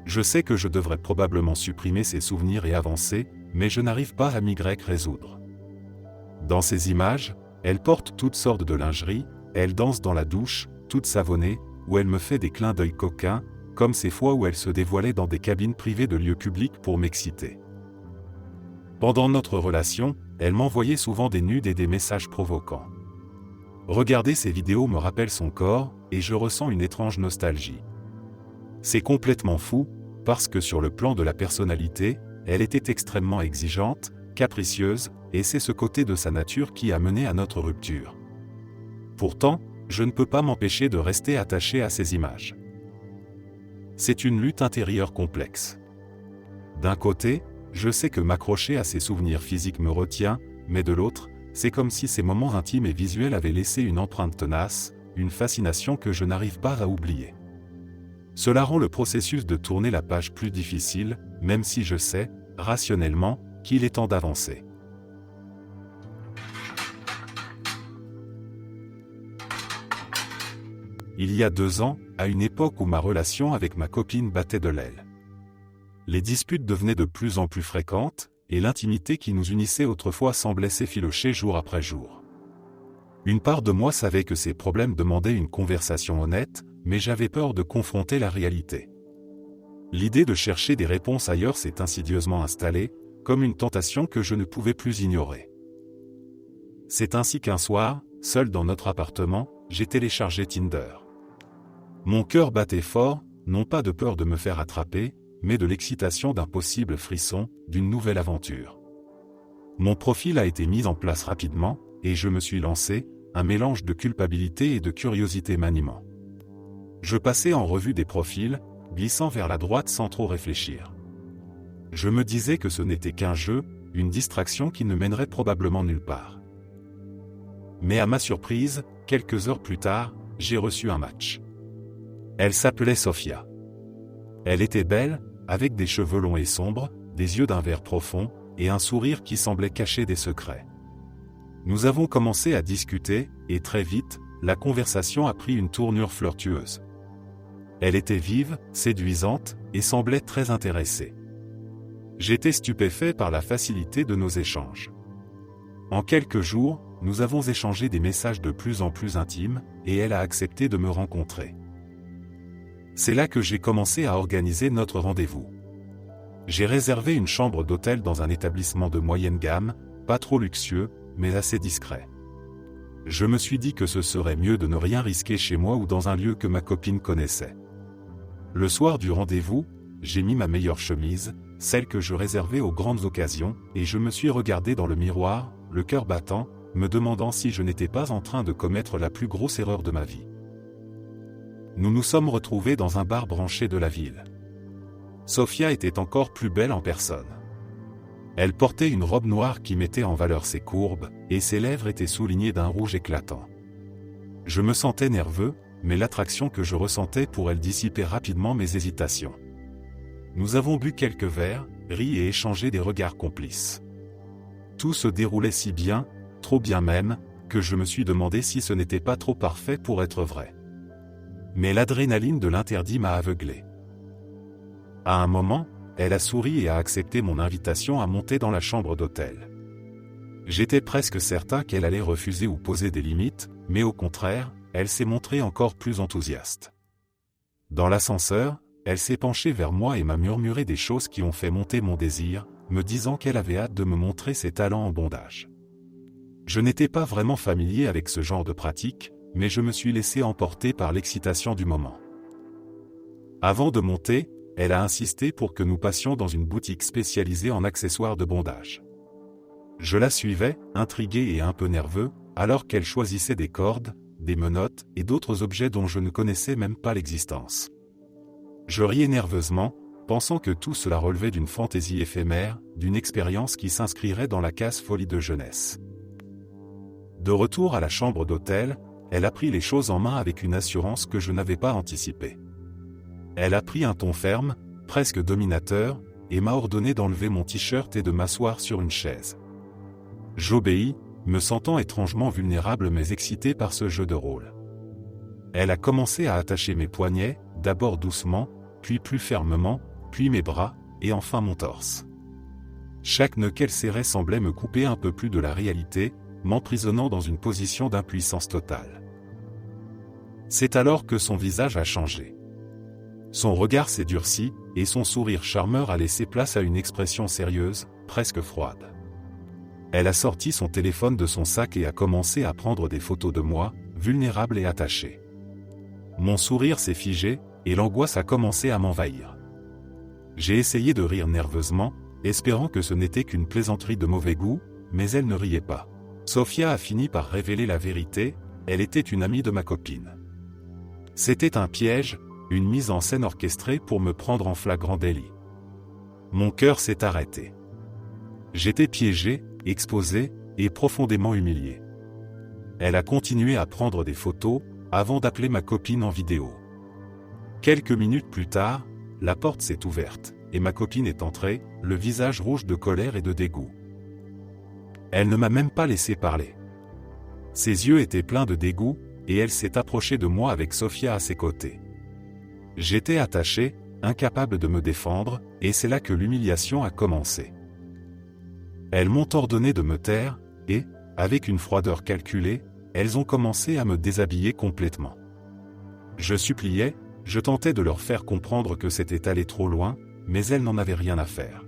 Je sais que je devrais probablement supprimer ces souvenirs et avancer, mais je n'arrive pas à m'y résoudre. Dans ces images, elle porte toutes sortes de lingerie, elle danse dans la douche, toute savonnée, où elle me fait des clins d'œil coquins, comme ces fois où elle se dévoilait dans des cabines privées de lieux publics pour m'exciter. Pendant notre relation, elle m'envoyait souvent des nudes et des messages provoquants. Regarder ces vidéos me rappelle son corps, et je ressens une étrange nostalgie. C'est complètement fou, parce que sur le plan de la personnalité, elle était extrêmement exigeante, capricieuse, et c'est ce côté de sa nature qui a mené à notre rupture. Pourtant, je ne peux pas m'empêcher de rester attaché à ces images. C'est une lutte intérieure complexe. D'un côté, je sais que m'accrocher à ces souvenirs physiques me retient, mais de l'autre, c'est comme si ces moments intimes et visuels avaient laissé une empreinte tenace, une fascination que je n'arrive pas à oublier. Cela rend le processus de tourner la page plus difficile, même si je sais, rationnellement, qu'il est temps d'avancer. Il y a 2 ans, à une époque où ma relation avec ma copine battait de l'aile. Les disputes devenaient de plus en plus fréquentes, et l'intimité qui nous unissait autrefois semblait s'effilocher jour après jour. Une part de moi savait que ces problèmes demandaient une conversation honnête, mais j'avais peur de confronter la réalité. L'idée de chercher des réponses ailleurs s'est insidieusement installée, comme une tentation que je ne pouvais plus ignorer. C'est ainsi qu'un soir, seul dans notre appartement, j'ai téléchargé Tinder. Mon cœur battait fort, non pas de peur de me faire attraper, mais de l'excitation d'un possible frisson, d'une nouvelle aventure. Mon profil a été mis en place rapidement, et je me suis lancé, un mélange de culpabilité et de curiosité m'animant. Je passais en revue des profils, glissant vers la droite sans trop réfléchir. Je me disais que ce n'était qu'un jeu, une distraction qui ne mènerait probablement nulle part. Mais à ma surprise, quelques heures plus tard, j'ai reçu un match. Elle s'appelait Sophia. Elle était belle, avec des cheveux longs et sombres, des yeux d'un vert profond, et un sourire qui semblait cacher des secrets. Nous avons commencé à discuter, et très vite, la conversation a pris une tournure flirtueuse. Elle était vive, séduisante, et semblait très intéressée. J'étais stupéfait par la facilité de nos échanges. En quelques jours, nous avons échangé des messages de plus en plus intimes, et elle a accepté de me rencontrer. C'est là que j'ai commencé à organiser notre rendez-vous. J'ai réservé une chambre d'hôtel dans un établissement de moyenne gamme, pas trop luxueux, mais assez discret. Je me suis dit que ce serait mieux de ne rien risquer chez moi ou dans un lieu que ma copine connaissait. Le soir du rendez-vous, j'ai mis ma meilleure chemise, celle que je réservais aux grandes occasions, et je me suis regardé dans le miroir, le cœur battant, me demandant si je n'étais pas en train de commettre la plus grosse erreur de ma vie. Nous nous sommes retrouvés dans un bar branché de la ville. Sophia était encore plus belle en personne. Elle portait une robe noire qui mettait en valeur ses courbes, et ses lèvres étaient soulignées d'un rouge éclatant. Je me sentais nerveux, mais l'attraction que je ressentais pour elle dissipait rapidement mes hésitations. Nous avons bu quelques verres, ri et échangé des regards complices. Tout se déroulait si bien, trop bien même, que je me suis demandé si ce n'était pas trop parfait pour être vrai. Mais l'adrénaline de l'interdit m'a aveuglé. À un moment, elle a souri et a accepté mon invitation à monter dans la chambre d'hôtel. J'étais presque certain qu'elle allait refuser ou poser des limites, mais au contraire, elle s'est montrée encore plus enthousiaste. Dans l'ascenseur, elle s'est penchée vers moi et m'a murmuré des choses qui ont fait monter mon désir, me disant qu'elle avait hâte de me montrer ses talents en bondage. Je n'étais pas vraiment familier avec ce genre de pratique, mais je me suis laissé emporter par l'excitation du moment. Avant de monter, elle a insisté pour que nous passions dans une boutique spécialisée en accessoires de bondage. Je la suivais, intrigué et un peu nerveux, alors qu'elle choisissait des cordes, des menottes et d'autres objets dont je ne connaissais même pas l'existence. Je riais nerveusement, pensant que tout cela relevait d'une fantaisie éphémère, d'une expérience qui s'inscrirait dans la case folie de jeunesse. De retour à la chambre d'hôtel, elle a pris les choses en main avec une assurance que je n'avais pas anticipée. Elle a pris un ton ferme, presque dominateur, et m'a ordonné d'enlever mon t-shirt et de m'asseoir sur une chaise. J'obéis, me sentant étrangement vulnérable mais excité par ce jeu de rôle. Elle a commencé à attacher mes poignets, d'abord doucement, puis plus fermement, puis mes bras, et enfin mon torse. Chaque nœud qu'elle serrait semblait me couper un peu plus de la réalité, m'emprisonnant dans une position d'impuissance totale. C'est alors que son visage a changé. Son regard s'est durci, et son sourire charmeur a laissé place à une expression sérieuse, presque froide. Elle a sorti son téléphone de son sac et a commencé à prendre des photos de moi, vulnérable et attachée. Mon sourire s'est figé, et l'angoisse a commencé à m'envahir. J'ai essayé de rire nerveusement, espérant que ce n'était qu'une plaisanterie de mauvais goût, mais elle ne riait pas. Sophia a fini par révéler la vérité, elle était une amie de ma copine. C'était un piège, une mise en scène orchestrée pour me prendre en flagrant délit. Mon cœur s'est arrêté. J'étais piégé, exposé, et profondément humilié. Elle a continué à prendre des photos, avant d'appeler ma copine en vidéo. Quelques minutes plus tard, la porte s'est ouverte, et ma copine est entrée, le visage rouge de colère et de dégoût. Elle ne m'a même pas laissé parler. Ses yeux étaient pleins de dégoût, et elle s'est approchée de moi avec Sophia à ses côtés. J'étais attaché, incapable de me défendre, et c'est là que l'humiliation a commencé. Elles m'ont ordonné de me taire, et, avec une froideur calculée, elles ont commencé à me déshabiller complètement. Je suppliais, je tentais de leur faire comprendre que c'était allé trop loin, mais elles n'en avaient rien à faire.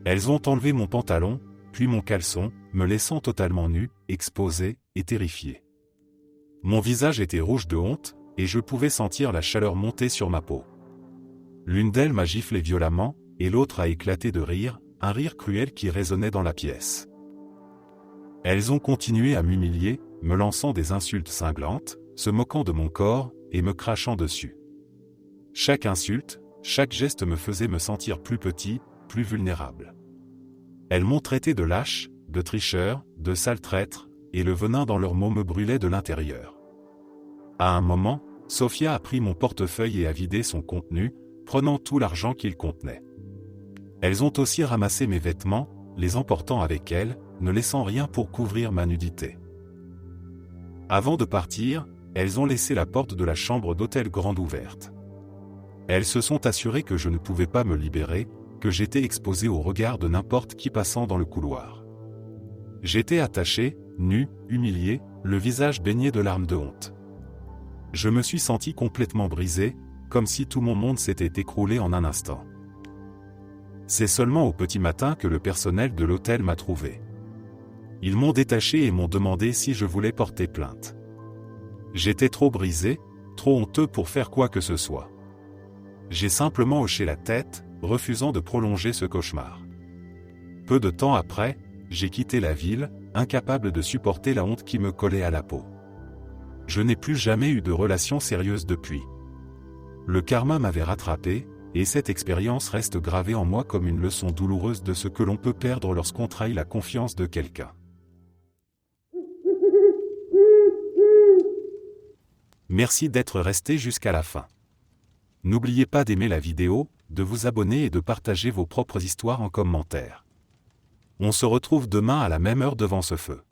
Elles ont enlevé mon pantalon, puis mon caleçon, me laissant totalement nu, exposé et terrifié. Mon visage était rouge de honte, et je pouvais sentir la chaleur monter sur ma peau. L'une d'elles m'a giflé violemment, et l'autre a éclaté de rire, un rire cruel qui résonnait dans la pièce. Elles ont continué à m'humilier, me lançant des insultes cinglantes, se moquant de mon corps, et me crachant dessus. Chaque insulte, chaque geste me faisait me sentir plus petit, plus vulnérable. Elles m'ont traité de lâche, de tricheur, de sale traître, et le venin dans leurs mots me brûlait de l'intérieur. À un moment, Sophia a pris mon portefeuille et a vidé son contenu, prenant tout l'argent qu'il contenait. Elles ont aussi ramassé mes vêtements, les emportant avec elles, ne laissant rien pour couvrir ma nudité. Avant de partir, elles ont laissé la porte de la chambre d'hôtel grande ouverte. Elles se sont assurées que je ne pouvais pas me libérer, que j'étais exposé au regard de n'importe qui passant dans le couloir. J'étais attaché, nu, humilié, le visage baigné de larmes de honte. Je me suis senti complètement brisé, comme si tout mon monde s'était écroulé en un instant. C'est seulement au petit matin que le personnel de l'hôtel m'a trouvé. Ils m'ont détaché et m'ont demandé si je voulais porter plainte. J'étais trop brisé, trop honteux pour faire quoi que ce soit. J'ai simplement hoché la tête, refusant de prolonger ce cauchemar. Peu de temps après, j'ai quitté la ville, incapable de supporter la honte qui me collait à la peau. Je n'ai plus jamais eu de relation sérieuse depuis. Le karma m'avait rattrapé, et cette expérience reste gravée en moi comme une leçon douloureuse de ce que l'on peut perdre lorsqu'on trahit la confiance de quelqu'un. Merci d'être resté jusqu'à la fin. N'oubliez pas d'aimer la vidéo, de vous abonner et de partager vos propres histoires en commentaire. On se retrouve demain à la même heure devant ce feu.